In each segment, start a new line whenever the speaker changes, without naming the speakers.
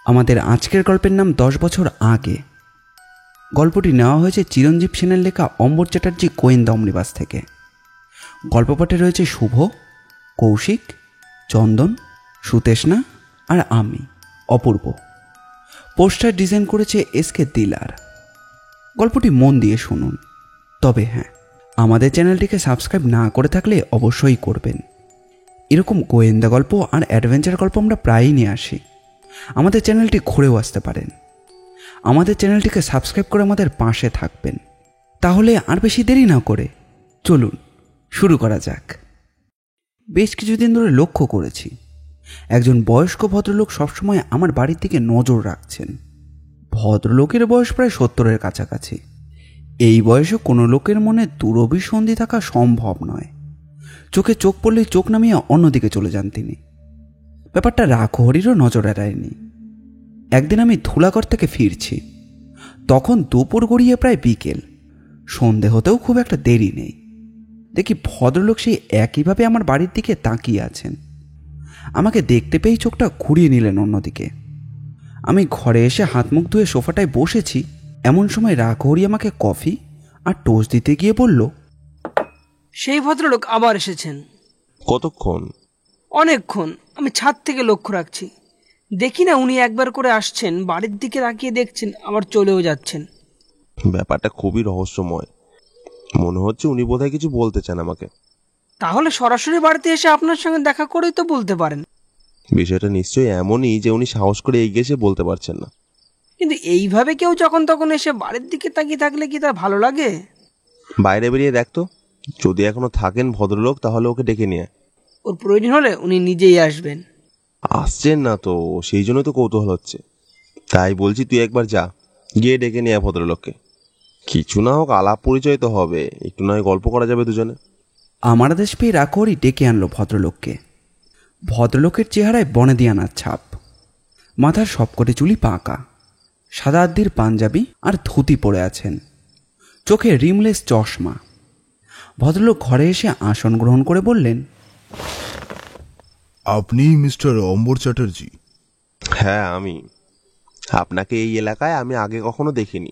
আমাদের আজকের গল্পের নাম 10 বছর আগে। গল্পটি নেওয়া হয়েছে চিরঞ্জীব সেনের লেখা অম্বর চ্যাটার্জি গোয়েন্দা অমনিবাস থেকে। গল্পপাঠে রয়েছে শুভ, কৌশিক, চন্দন, সুতেষ্ণা আর আমি অপূর্ব। পোস্টার ডিজাইন করেছে এসকে দিলার। গল্পটি মন দিয়ে শুনুন। তবে হ্যাঁ, আমাদের চ্যানেলটিকে সাবস্ক্রাইব না করে থাকলে অবশ্যই করবেন। এরকম গোয়েন্দা গল্প আর অ্যাডভেঞ্চার গল্প আমরা প্রায়ই নিয়ে আসি। আমাদের চ্যানেলটি ঘুরেও আসতে পারেন। আমাদের চ্যানেলটিকে সাবস্ক্রাইব করে আমাদের পাশে থাকবেন। তাহলে আর বেশি দেরি না করে চলুন শুরু করা যাক। বেশ কিছুদিন ধরে লক্ষ্য করেছি একজন বয়স্ক ভদ্রলোক সবসময় আমার বাড়ির দিকে নজর রাখছেন। ভদ্রলোকের বয়স প্রায় 70-এর কাছাকাছি। এই বয়সে কোনো লোকের মনে দুরভিসন্ধি থাকা সম্ভব নয়। চোখে চোখ পড়লেই চোখ নামিয়ে অন্যদিকে চলে যান তিনি। ব্যাপারটা রাখহরিরও নজর এড়ায়নি। একদিন আমি ধুলাগড় থেকে ফিরছি। তখন দুপুর গড়িয়ে প্রায় বিকেল। সন্ধে হতেও খুব একটা দেরি নেই। দেখি ভদ্রলোক সেই একইভাবে আমার বাড়ির দিকে তাকিয়ে আছেন। আমাকে দেখতে পেয়েই চোখটা ঘুরিয়ে নিলেন অন্যদিকে। আমি ঘরে এসে হাত মুখ ধুয়ে সোফাটায় বসেছি, এমন সময় রাখহরি আমাকে কফি আর টোস্ট দিতে গিয়ে বলল,
সেই ভদ্রলোক আবার এসেছেন।
কতক্ষণ?
অনেকক্ষণ। আমি ছাদ থেকে লক্ষ্য রাখছি। দেখি না উনি একবার করে আসছেন, বাড়ির দিকে তাকিয়ে দেখছেন, আবার চলেও যাচ্ছেন।
ব্যাপারটা খুবই রহস্যময়। মনে হচ্ছে উনি বোধহয় কিছু বলতে চান আমাকে।
তাহলে সরাসরি বাড়িতে এসে আপনার সঙ্গে দেখা করেই তো বলতে পারেন।
বিষয়টা নিশ্চয়ই এমনই যে উনি সাহস করে এগিয়ে এসে বলতে পারছেন না।
কিন্তু এইভাবে কেউ যখন তখন এসে বাড়ির দিকে তাকিয়ে থাকলে কি তার ভালো লাগে?
বাইরে বেরিয়ে দেখতো, যদি এখনো থাকেন ভদ্রলোক তাহলে ওকে ডেকে নিয়ে।
ওর প্রয়োজন হলে উনি নিজেই আসবেন।
আসছেন না তো, সেই জন্য তো কৌতূহল হচ্ছে। তাই বলছি তুই একবার যা, গিয়ে ডেকে নিয়ে ভদ্রলোককে। কিছু না হোক আলাপ পরিচয় তো হবে, একটু নয় গল্প করা যাবে দুজনে।
আমার আদেশ পেয়ে রাখহরি ডেকে আনলো ভদ্রলোককে। ভদ্রলোকের চেহারায় বনেদিয়ানার ছাপ। মাথার সবকটি চুলি পাকা, সাদা আদ্দির পাঞ্জাবি আর ধুতি পরে আছেন। চোখে রিমলেস চশমা। ভদ্রলোক ঘরে এসে আসন গ্রহণ করে বললেন,
আপনি মিস্টার অম্বর চ্যাটার্জি?
হ্যাঁ আমি। আপনাকে এই এলাকায় আমি আগে কখনো দেখিনি,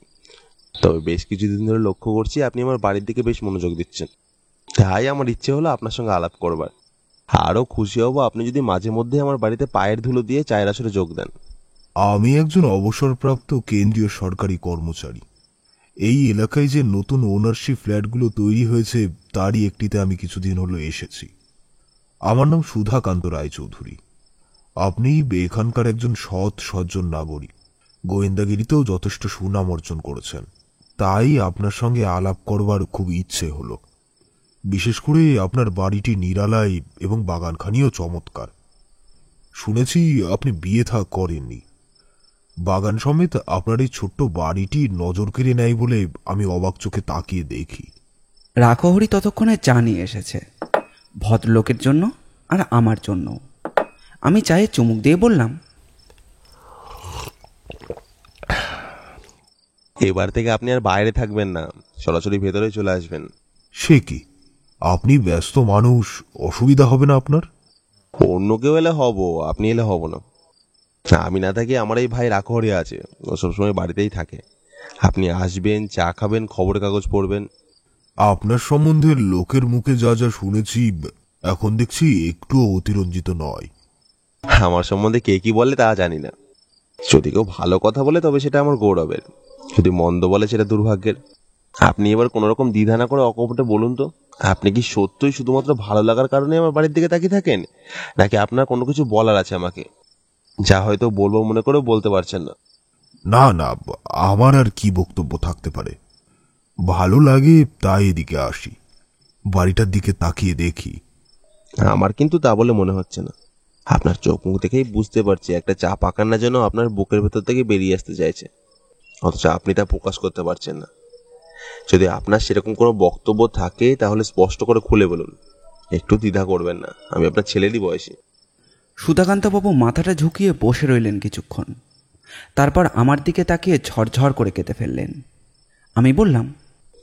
তবে বেশ কিছুদিন ধরে লক্ষ্য করছি আপনি আমার বাড়ির দিকে বেশ মনোযোগ দিচ্ছেন। তাই আমার ইচ্ছে হলো আপনার সঙ্গে আলাপ করবার। আরও খুশি হব আপনি যদি মাঝে মধ্যে আমার বাড়িতে পায়ের ধুলো দিয়ে চায়ের আসরে যোগ দেন।
আমি একজন অবসরপ্রাপ্ত কেন্দ্রীয় সরকারি কর্মচারী। এই এলাকায় যে নতুন ওনারশিপ ফ্ল্যাটগুলো তৈরি হয়েছে তারই একটিতে আমি কিছুদিন হলো এসেছি। আমার নাম সুধাকান্ত রায়চৌধুরী। আপনি এখানকার একজন সৎ সজ্জন নাগরিক, গোয়েন্দাগিরিতেও যথেষ্ট সুনাম অর্জন করেছেন। তাই আপনার সঙ্গে আলাপ করবার খুব ইচ্ছে হলো। বিশেষ করে আপনার বাড়িটি নিরালায় এবং বাগানখানিও চমৎকার। শুনেছি আপনি বিয়ে থা করেননি। বাগান সমেত আপনার এই ছোট্ট বাড়িটি নজর কেড়ে নেয় বলে আমি অবাক চোখে তাকিয়ে দেখি।
রাখহরি ততক্ষণে চা নিয়ে এসেছে, ভদ্রলোকের জন্য আর আমার জন্য। আমি চায়ে চুমুক দিয়ে বললাম,
এবার থেকে আপনি আর বাইরে থাকবেন না, সরাসরি ভেতরে চলে আসবেন।
সে কি, আপনি ব্যস্ত মানুষ, অসুবিধা হবে না আপনার?
অন্য কেউ এলে হব, আপনি এলে হব না। আমি না থাকি আমার এই ভাই রাখহরি আছে, ও সবসময় বাড়িতেই থাকে। আপনি আসবেন, চা খাবেন, খবরের কাগজ পড়বেন।
আপনার সম্বন্ধে লোকের মুখে যা যা শুনেছি এখন দেখছি একটুও অতিরঞ্জিত নয়।
আমার সম্বন্ধে কে কি বলে তা জানি না। যদি কেউ ভালো কথা বলে তবে সেটা আমার গৌরবের, যদি মন্দ বলে সেটা দুর্ভাগ্যের। আপনি এবার কোন রকম দ্বিধা না করে অকপটে বলুন তো, আপনি কি সত্যই শুধুমাত্র ভালো লাগার কারণে আমার বাড়ির দিকে তাকিয়ে থাকেন, নাকি আপনার কোনো কিছু বলার আছে আমাকে, যা হয়তো বলবো মনে করে বলতে পারছেন না?
না না, আমার আর কি বক্তব্য থাকতে পারে। ভালো লাগে তাই এদিকে আসি, বাড়িটার দিকে তাকিয়ে দেখি।
আমার কিন্তু তা বলে মনে হচ্ছে না। আপনার চোখ মুখ দেখেই বুঝতে পারছি একটা চা পাকান্না যেন আপনার বুকের ভেতর থেকে বেরিয়ে আসতে চাইছে, অথচ আপনি তা প্রকাশ করতে পারছেন না। যদি আপনার সেরকম কোনো বক্তব্য থাকে তাহলে স্পষ্ট করে খুলে বলুন, একটু দ্বিধা করবেন না। আমি আপনার ছেলেরই বয়সী।
সুধাকান্তবাবু মাথাটা ঝুঁকিয়ে বসে রইলেন কিছুক্ষণ। তারপর আমার দিকে তাকিয়ে ঝরঝর করে কেঁদে ফেললেন। আমি বললাম,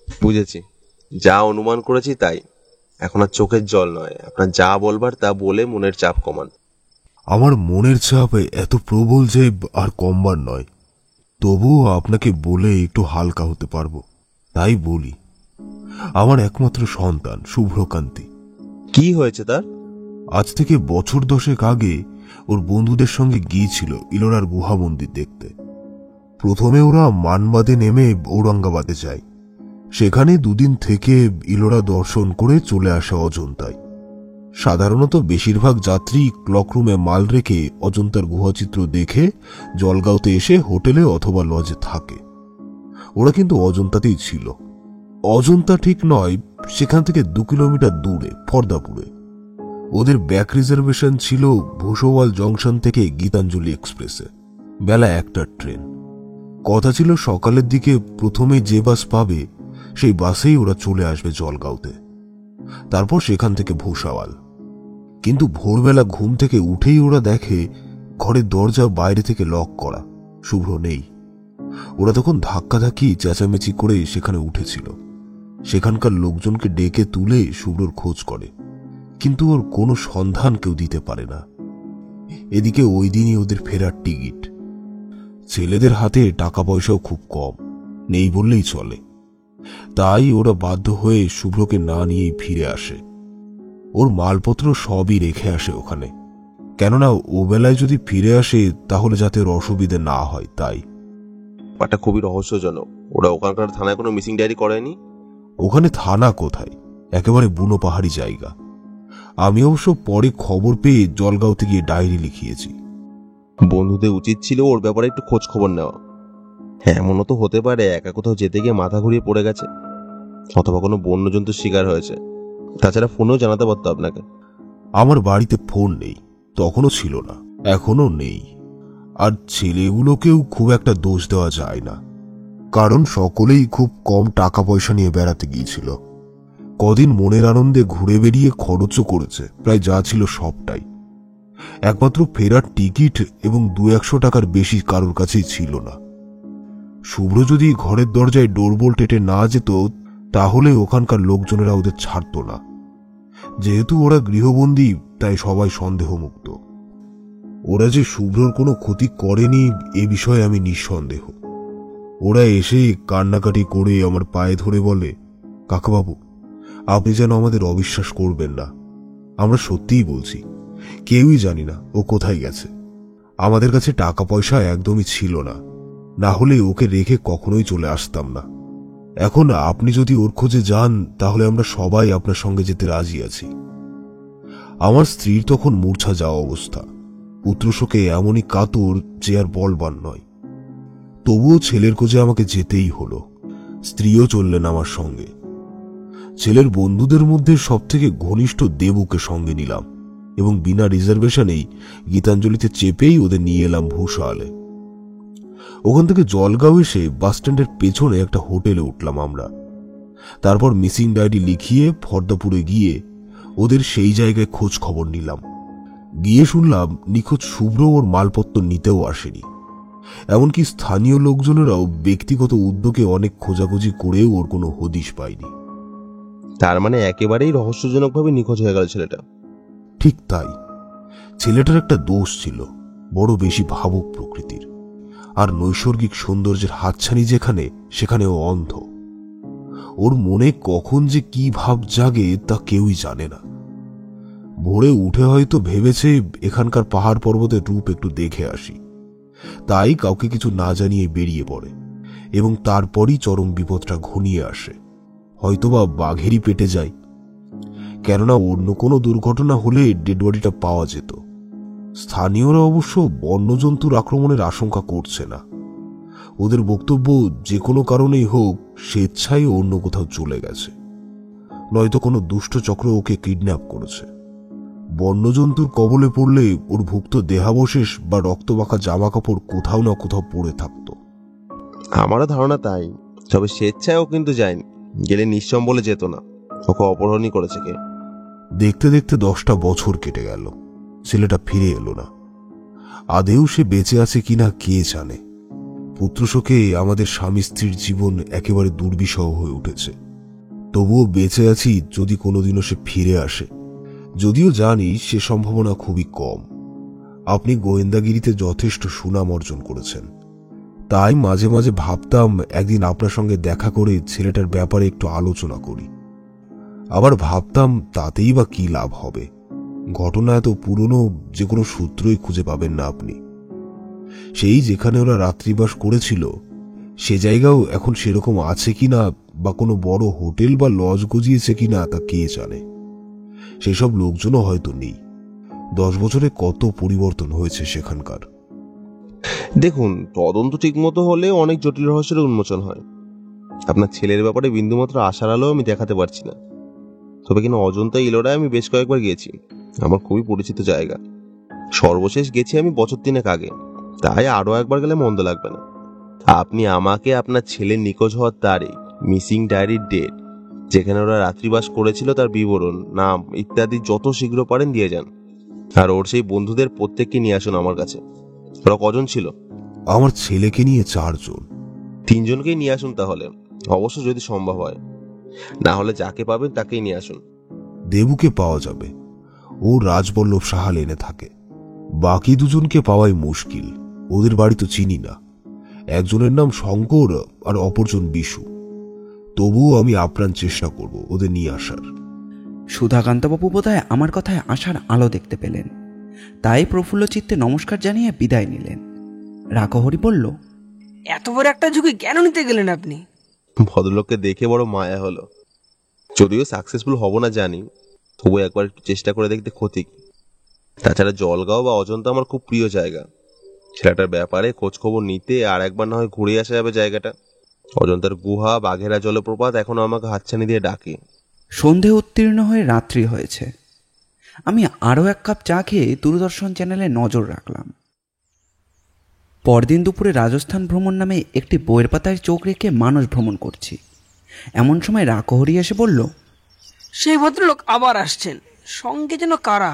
বুঝেছি, যা অনুমান করেছি তাই। এখন আর চোখের জল নয়, আপনার যা বলবার তা বলে মনের চাপ কমান।
আমার মনের চাপ এত প্রবল যে আর কমবার নয়। তবুও আপনাকে বলে একটু হালকা হতে পারবো, তাই বলি। আমার একমাত্র সন্তান শুভ্রকান্তি।
কি হয়েছে তার?
আজ থেকে বছর 10 আগে ওর বন্ধুদের সঙ্গে গিয়েছিল ইলোরার গুহা মন্দির দেখতে। প্রথমে ওরা মানবাদে নেমে ঔরঙ্গাবাদে যায়। সেখানে 2 দিন থেকে ইলোরা দর্শন করে চলে আসে অজন্তায়। সাধারণত বেশিরভাগ যাত্রী ক্লকরুমে মাল রেখে অজন্তার গুহাচিত্র দেখে জলগাঁওতে এসে হোটেলে অথবা লজে থাকে। ওরা কিন্তু অজন্তাতেই ছিল। অজন্তা ঠিক নয়, সেখান থেকে 2 কিলোমিটার দূরে ফর্দাপুরে। ওদের ব্যাক রিজার্ভেশন ছিল ভুসওয়াল জংশন থেকে গীতাঞ্জলি এক্সপ্রেসে, বেলা 1টার ট্রেন। কথা ছিল সকালের দিকে প্রথমে যে বাস পাবে সেই বাসেই ওরা চলে আসবে জলগাঁওতে, তারপর সেখান থেকে ভুসওয়াল। কিন্তু ভোরবেলা ঘুম থেকে উঠেই ওরা দেখে ঘরের দরজা বাইরে থেকে লক করা, শুভ্র নেই। ওরা তখন ধাক্কাধাক্কি চেঁচামেচি করে সেখানে উঠেছিল। সেখানকার লোকজনকে ডেকে তুলে শুভ্রর খোঁজ করে, কিন্তু ওর কোনো সন্ধান কেউ দিতে পারে না। এদিকে ওই দিনই ওদের ফেরার টিকিট। ছেলেদের হাতে টাকা পয়সাও খুব কম, নেই বললেই চলে। তাই ওরা বাধ্য হয়ে শুভ্রকে না নিয়েই ফিরে আসে। ওর মালপত্র সবই রেখে আসে ওখানে, কেননা ও বেলায় যদি ফিরে আসে তাহলে যাতে ওর অসুবিধে না হয় তাই।
ব্যাপারটা খুবই রহস্যজনক। ওরা ওখানকার থানায় কোনো মিসিং ডায়েরি করেনি?
ওখানে থানা কোথায়, একেবারে বুনো পাহাড়ি জায়গা। আমি অবশ্য পরে খবর পেয়ে জলগাঁওতে গিয়ে ডায়েরি লিখিয়েছি।
বন্ধুদের উচিত ছিল ওর ব্যাপারে একটু খোঁজ খবর নেওয়া। হ্যাঁ, এমনও তো হতে পারে একা কোথাও যেতে গিয়ে মাথা ঘুরিয়ে পড়ে গেছে, অথবা কোনো বন্যজন্তুর শিকার হয়েছে। তাছাড়া ফোনেও জানাতে পারতো আপনাকে।
আমার বাড়িতে ফোন নেই, তখনও ছিল না, এখনো নেই। আর ছেলেগুলোকেও খুব একটা দোষ দেওয়া যায় না, কারণ সকলেই খুব কম টাকা পয়সা নিয়ে বেড়াতে গিয়েছিল। কদিন মনের আনন্দে ঘুরে বেরিয়ে খরচও করেছে প্রায় যা ছিল সবটাই। একমাত্র ফেরার টিকিট এবং 200-100 টাকার বেশি কারোর কাছেই ছিল না। শুভ্র যদি ঘরের দরজায় ডোরবোল টেটে না যেত তাহলে ওখানকার লোকজনেরা ওদের ছাড়ত না। যেহেতু ওরা গৃহবন্দী তাই সবাই সন্দেহমুক্ত। ওরা যে শুভ্রর কোনো ক্ষতি করেনি এ বিষয়ে আমি নিঃসন্দেহ। ওরা এসে কান্নাকাটি করে আমার পায়ে ধরে বলে, কাকাবাবু আপনি যেন আমাদের অবিশ্বাস করবেন না, আমরা সত্যিই বলছি, কেউই জানি না ও কোথায় গেছে। আমাদের কাছে টাকা পয়সা একদমই ছিল না, না হলে ওকে রেখে কখনোই চলে আসতাম না। এখন আপনি যদি ওর খোঁজে যান তাহলে আমরা সবাই আপনার সঙ্গে যেতে রাজি আছি। আমার স্ত্রীর তখন মূর্ছা যাওয়া অবস্থা, পুত্রশোকে এমনই কাতর যে আর বলবার নয়। তবুও ছেলের খোঁজে আমাকে যেতেই হলো। স্ত্রীও চললেন আমার সঙ্গে। ছেলের বন্ধুদের মধ্যে সবথেকে ঘনিষ্ঠ দেবুকে সঙ্গে নিলাম এবং বিনা রিজার্ভেশনেই গীতাঞ্জলিতে চেপেই ওদের নিয়ে এলাম ভুসওয়ালে। ওখান থেকে জলগাঁও এসে বাসস্ট্যান্ডের পেছনে একটা হোটেলে উঠলাম আমরা। তারপর মিসিং ডায়েরি লিখিয়ে ফর্দাপুরে গিয়ে ওদের সেই জায়গায় খোঁজ খবর নিলাম। গিয়ে শুনলাম নিখোঁজ শুভ্র ওর মালপত্র নিতেও আসেনি। এমনকি স্থানীয় লোকজনেরাও ব্যক্তিগত উদ্যোগে অনেক খোঁজাখুঁজি করেও ওর কোনো হদিশ পায়নি।
তার মানে একেবারেই রহস্যজনকভাবে নিখোঁজ হয়ে গেল ছেলেটা।
ঠিক তাই। ছেলেটার একটা দোষ ছিল, বড় বেশি ভাবুক প্রকৃতির, আর নৈসর্গিক সৌন্দর্যের হাতছানি যেখানে সেখানে ও অন্ধ। ওর মনে কখন যে কি ভাব জাগে তা কেউই জানে না। ভোরে উঠে হয়তো ভেবেছে এখানকার পাহাড় পর্বতের রূপ একটু দেখে আসি, তাই কাউকে কিছু না জানিয়ে বেরিয়ে পড়ে এবং তারপরই চরম বিপদটা ঘনিয়ে আসে। হয়তোবা বাঘেরই পেটে যায়, কেননা অন্য কোনো দুর্ঘটনা হলে ডেড বডিটা পাওয়া যেত। স্থানীয়রা অবশ্য বন্যজন্তুর আক্রমণের আশঙ্কা করছে না। ওদের বক্তব্য যে কোনো কারণেই হোক স্বেচ্ছায় অন্য কোথাও চলে গেছে, নয়তো কোনো দুষ্ট চক্র ওকে কিডন্যাপ করেছে। বন্যজন্তুর কবলে পড়লে ওর ভুক্ত দেহাবশেষ বা রক্তমাখা জামা কাপড় কোথাও না কোথাও পড়ে থাকতো।
আমারও ধারণা তাই। তবে স্বেচ্ছায়ও কিন্তু যায়নি, গেলে নিঃসম বলে যেত না। ওকে অপহরণই করেছে কে?
দেখতে দেখতে 10টা বছর কেটে গেল, ছেলেটা ফিরে এলো না। আদেও সে বেঁচে আছে কিনা কে জানে। পুত্রশোকে আমাদের স্বামী স্ত্রীর জীবন একেবারে দুর্বিষহ হয়ে উঠেছে। তবুও বেঁচে আছি যদি কোনোদিনও সে ফিরে আসে, যদিও জানি সে সম্ভাবনা খুবই কম। আপনি গোয়েন্দাগিরিতে যথেষ্ট সুনাম অর্জন করেছেন, তাই মাঝে মাঝে ভাবতাম একদিন আপনার সঙ্গে দেখা করে ছেলেটার ব্যাপারে একটু আলোচনা করি। আবার ভাবতাম তাতেই বা কি লাভ হবে, ঘটনা এত পুরনো যে কোনো সূত্রই খুঁজে পাবেন না আপনি। সেই যেখানে ওরা রাত্রিবাস করেছিল সে জায়গাও এখন সেরকম আছে কিনা, বা কোনো বড় হোটেল বা লজ গজিয়েছে কিনা তা কে জানে। সেসব লোকজনও হয়তো নেই। 10 বছরে কত পরিবর্তন হয়েছে সেখানকার।
দেখুন, তদন্ত ঠিক মতো হলে অনেক জটিল রহস্যের উন্মোচন হয়। আপনার ছেলের ব্যাপারে বিন্দুমাত্র আশার আলো আমি দেখাতে পারছি না। তবে কিনা অজন্তা ইলোরায় আমি বেশ কয়েকবার গিয়েছি, আমার খুবই পরিচিত জায়গা। সর্বশেষ গেছি আমি বছর 3 আগে, তাই আরো একবার গেলে মন্দ লাগবে না। আপনি আমাকে আপনার ছেলের নিখোঁজ হওয়ার তারিখ, মিসিং ডায়েরির ডেট, যেখানে ওরা রাত্রিবাস করেছিল তার বিবরণ, নাম ইত্যাদি যত শীঘ্র পারেন দিয়ে যান। আর ওর সেই বন্ধুদের প্রত্যেককে নিয়ে আসুন আমার কাছে। ওরা কজন ছিল?
আমার ছেলেকে নিয়ে 4 জন।
3 জনকেই নিয়ে আসুন তাহলে, অবশ্য যদি সম্ভব হয়। না হলে যাকে পাবেন তাকেই নিয়ে আসুন।
দেবুকে পাওয়া যাবে, ও রাজবল্লভ সাহা লেনে থাকে। বাকি 2 জনকে পাওয়াই মুশকিল, ওদের বাড়ি তো চিনি না। একজনের নাম শঙ্কর আর অপরজন বিশু। তবুও আমি আপ্রাণ চেষ্টা করব ওদের নিয়ে আসার।
সুধাকান্তবাবু বোধহয় আমার কথায় আশার আলো দেখতে পেলেন, তাই প্রফুল্ল চিত্তে নমস্কার জানিয়ে বিদায় নিলেন। রাকহরি বলল,
এত বড় একটা ঝুঁকি কেন নিতে গেলেন আপনি?
ভদ্রলোককে দেখে বড় মায়া হলো। যদিও সাকসেসফুল হব না জানি, তবু একবার একটু চেষ্টা করে দেখতে ক্ষতি কি। তাছাড়া জলগাঁও বা অজন্তা আমার খুব প্রিয় জায়গা। ছেলেটার ব্যাপারে খোঁজ খবর নিতে আর একবার না হয় ঘুরে আসা যাবে জায়গাটা। অজন্তার গুহা, বাঘেরা জলপ্রপাত এখনো আমাকে হাতছানি দিয়ে ডাকে।
সন্ধে উত্তীর্ণ হয়ে রাত্রি হয়েছে। আমি আরও 1 কাপ চা খেয়ে দূরদর্শন চ্যানেলে নজর রাখলাম। পরদিন দুপুরে রাজস্থান ভ্রমণ নামে একটি বইয়ের পাতায় চোখ রেখে মানস ভ্রমণ করছি। এমন সময় রাকহরি এসে বলল,
সেই ভদ্রলোক আবার আসছেন, সঙ্গে যেন কারা।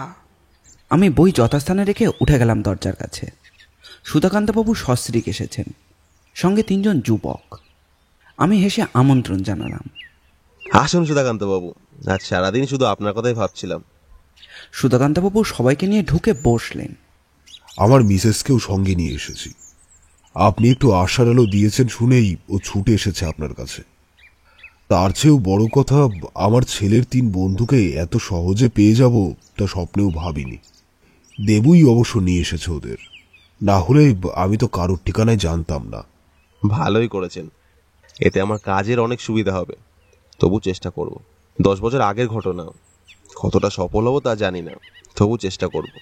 আমি বই যথাস্থানে রেখে উঠে গেলাম দরজার কাছে। সুধাকান্তবাবু সস্ত্রীক এসেছেন, সঙ্গে 3 জন যুবক। আমি হেসে আমন্ত্রণ জানালাম।
আসুন সুধাকান্ত বাবু, আজ সারাদিন শুধু আপনার কথাই ভাবছিলাম।
সুধাকান্তবাবু সবাইকে নিয়ে ঢুকে বসলেন।
আমার মিসেসকেও সঙ্গে নিয়ে এসেছি। আপনি একটু আশার আলো দিয়েছেন শুনেই ও ছুটে এসেছে আপনার কাছে। তার চেয়েও বড় কথা, আমার ছেলের 3 বন্ধুকে এত সহজে পেয়ে যাব তা স্বপ্নেও ভাবিনি। দেবুই অবশ্য নিয়ে এসেছে ওদের, না হলে আমি তো কারোর ঠিকানায় জানতাম না।
ভালোই করেছেন, এতে আমার কাজের অনেক সুবিধা হবে। তবু চেষ্টা করব। 10 বছর আগের ঘটনা, কতটা সফল হব তা জানি না, তবু চেষ্টা করব।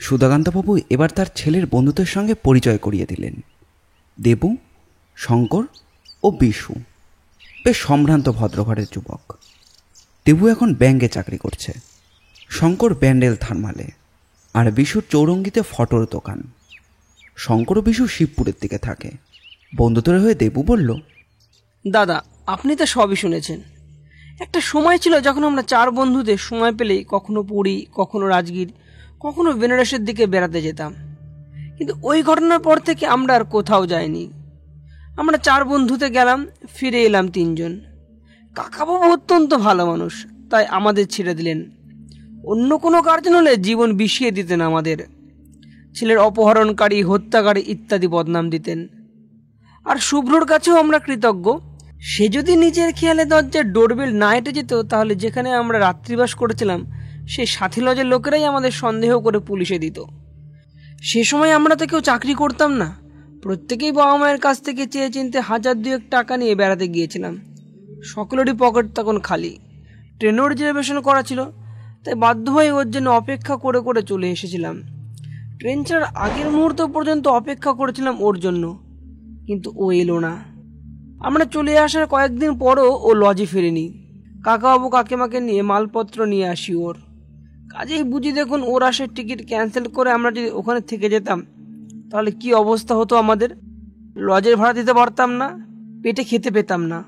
সুধাকান্তবাবু এবার তার ছেলের বন্ধুদের সঙ্গে পরিচয় করিয়ে দিলেন। দেবু, শঙ্কর ও বিশু বেশ সম্ভ্রান্ত ভদ্রঘরের যুবক। দেবু এখন ব্যাঙ্কে চাকরি করছে, শঙ্কর ব্যান্ডেল থার্মালে, আর বিশুর চৌরঙ্গিতে ফটোর দোকান। শঙ্কর ও বিশু শিবপুরের দিকে থাকে। বন্ধুদের হয়ে দেবু বলল,
দাদা, আপনি তো সবই শুনেছেন। একটা সময় ছিল যখন আমরা 4 বন্ধুদের সময় পেলেই কখনো পুরী, কখনো রাজগীর, কখনো বেনারসের দিকে বেড়াতে যেতাম। কিন্তু ওই ঘটনার পর থেকে আমরা আর কোথাও যাইনি। আমরা 4 বন্ধুতে গেলাম, ফিরে এলাম 3 জন। কাকাবাবু অত্যন্ত ভালো মানুষ, তাই আমাদের ছেড়ে দিলেন। অন্য কোনো কার্জন হলে জীবন বিষিয়ে দিতেন আমাদের। ছেলের অপহরণকারী, হত্যাকারী ইত্যাদি বদনাম দিতেন। আর শুভ্রর কাছেও আমরা কৃতজ্ঞ। সে যদি নিজের খেয়ালে দরজার ডোরবেল না এঁটে যেত, তাহলে যেখানে আমরা রাত্রিবাস করেছিলাম সেই সাথী লজের লোকেরাই আমাদের সন্দেহ করে পুলিশে দিত। সে সময় আমরা তো কেউ চাকরি করতাম না, প্রত্যেকেই বাবা মায়ের কাছ থেকে চেয়ে চিনতে 1000-2 টাকা নিয়ে বেড়াতে গিয়েছিলাম। সকলেরই পকেট তখন খালি। ট্রেনও রিজার্ভেশন করা ছিল, তাই বাধ্য হয়ে ওর জন্য অপেক্ষা করে করে চলে এসেছিলাম। ট্রেন ছাড়ার আগের মুহূর্ত পর্যন্ত অপেক্ষা করেছিলাম ওর জন্য, কিন্তু ও এলো না। আমরা চলে আসার কয়েকদিন পরও ও লজে ফেরেনি। কাকাবাবু কাকিমাকে নিয়ে মালপত্র নিয়ে আসি ওর। কাজেই বুঝি দেখুন, ওর আসার টিকিট ক্যান্সেল করে আমরা যদি ওখানে থেকে যেতাম, তাহলে কি অবস্থা হতো আমাদের। লজের ভাড়া দিতে পারতাম না, পেটে খেতে পেতাম না,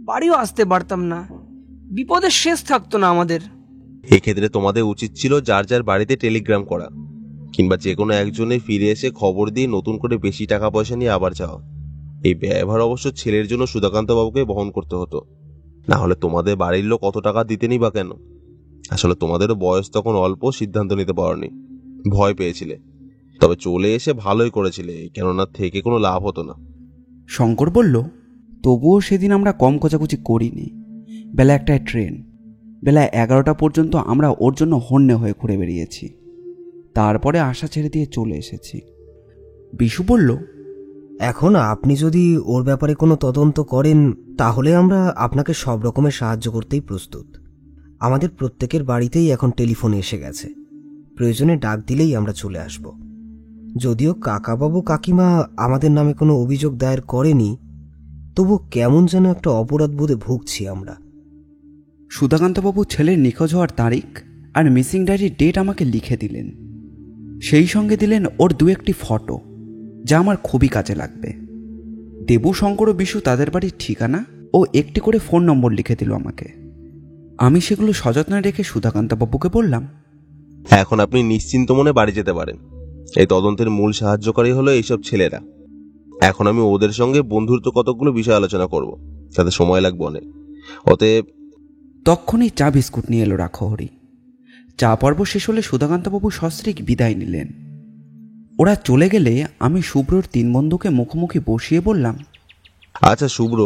বাড়িও আসতে পারতাম না। বিপদের শেষ থাকতো না আমাদের।
এক্ষেত্রে তোমাদের উচিত ছিল যার যার বাড়িতে টেলিগ্রাম করা, কিংবা যে কোনো একজনে ফিরে এসে খবর দিয়ে নতুন করে বেশি টাকা পয়সা নিয়ে আবার যাওয়া। এই ব্যয়ভার অবশ্য ছেলের জন্য সুধাকান্ত বাবুকে বহন করতে হতো। না হলে তোমাদের বাড়ির লোক কত টাকা দিতেনি বা কেন? আসলে তোমাদেরও বয়স তখন অল্প, সিদ্ধান্ত নিতে পারোনি, ভয় পেয়েছিলে। তবে চলে এসে ভালোই করেছিলে, কেননা থেকে কোনো লাভ হতো না।
শঙ্কর বলল, তবুও সেদিন আমরা কম খোঁজাখুঁজি করিনি। বেলা 1টায় ট্রেন, বেলা 11টা পর্যন্ত আমরা ওর জন্য হন্যে হয়ে ঘুরে বেরিয়েছি। তারপরে আশা ছেড়ে দিয়ে চলে এসেছি। বিশু বলল,
এখন আপনি যদি ওর ব্যাপারে কোনো তদন্ত করেন তাহলে আমরা আপনাকে সব রকমের সাহায্য করতেই প্রস্তুত। আমাদের প্রত্যেকের বাড়িতেই এখন টেলিফোন এসে গেছে, প্রয়োজনে ডাক দিলেই আমরা চলে আসব। যদিও কাকাবাবু কাকিমা আমাদের নামে কোনো অভিযোগ দায়ের করেনি, তবু কেমন যেন একটা অপরাধ বোধে ভুগছি আমরা।
সুধাকান্তবাবু ছেলের নিখোঁজ হওয়ার তারিখ আর মিসিং ডায়েরির ডেট আমাকে লিখে দিলেন। সেই সঙ্গে দিলেন ওর 2-1টি ফটো, যা আমার খুবই কাজে লাগবে। দেবু, শঙ্কর ও বিশু তাদের বাড়ির ঠিকানা ও একটি করে ফোন নম্বর লিখে দিল আমাকে। আমি সেগুলো সযত্নে রেখে সুধাকান্তবাবুকে বললাম,
এখন আপনি নিশ্চিন্ত মনে বাড়ি যেতে পারেন। এই তদন্তের মূল সাহায্যকারী হলো এইসব ছেলেরা। এখন আমি ওদের সঙ্গে বন্ধুত্ব কতগুলো বিষয় আলোচনা করব, তাতে সময় লাগবে অনেক। অতএব
তখনই চা বিস্কুট নিয়ে এলো রাখহরি। চা পর্ব শেষ হলে সুধাকান্তবাবু সস্ত্রীক বিদায় নিলেন। ওরা চলে গেলে আমি শুভ্রর 3 বন্ধুকে মুখোমুখি বসিয়ে বললাম,
আচ্ছা শুভ্র,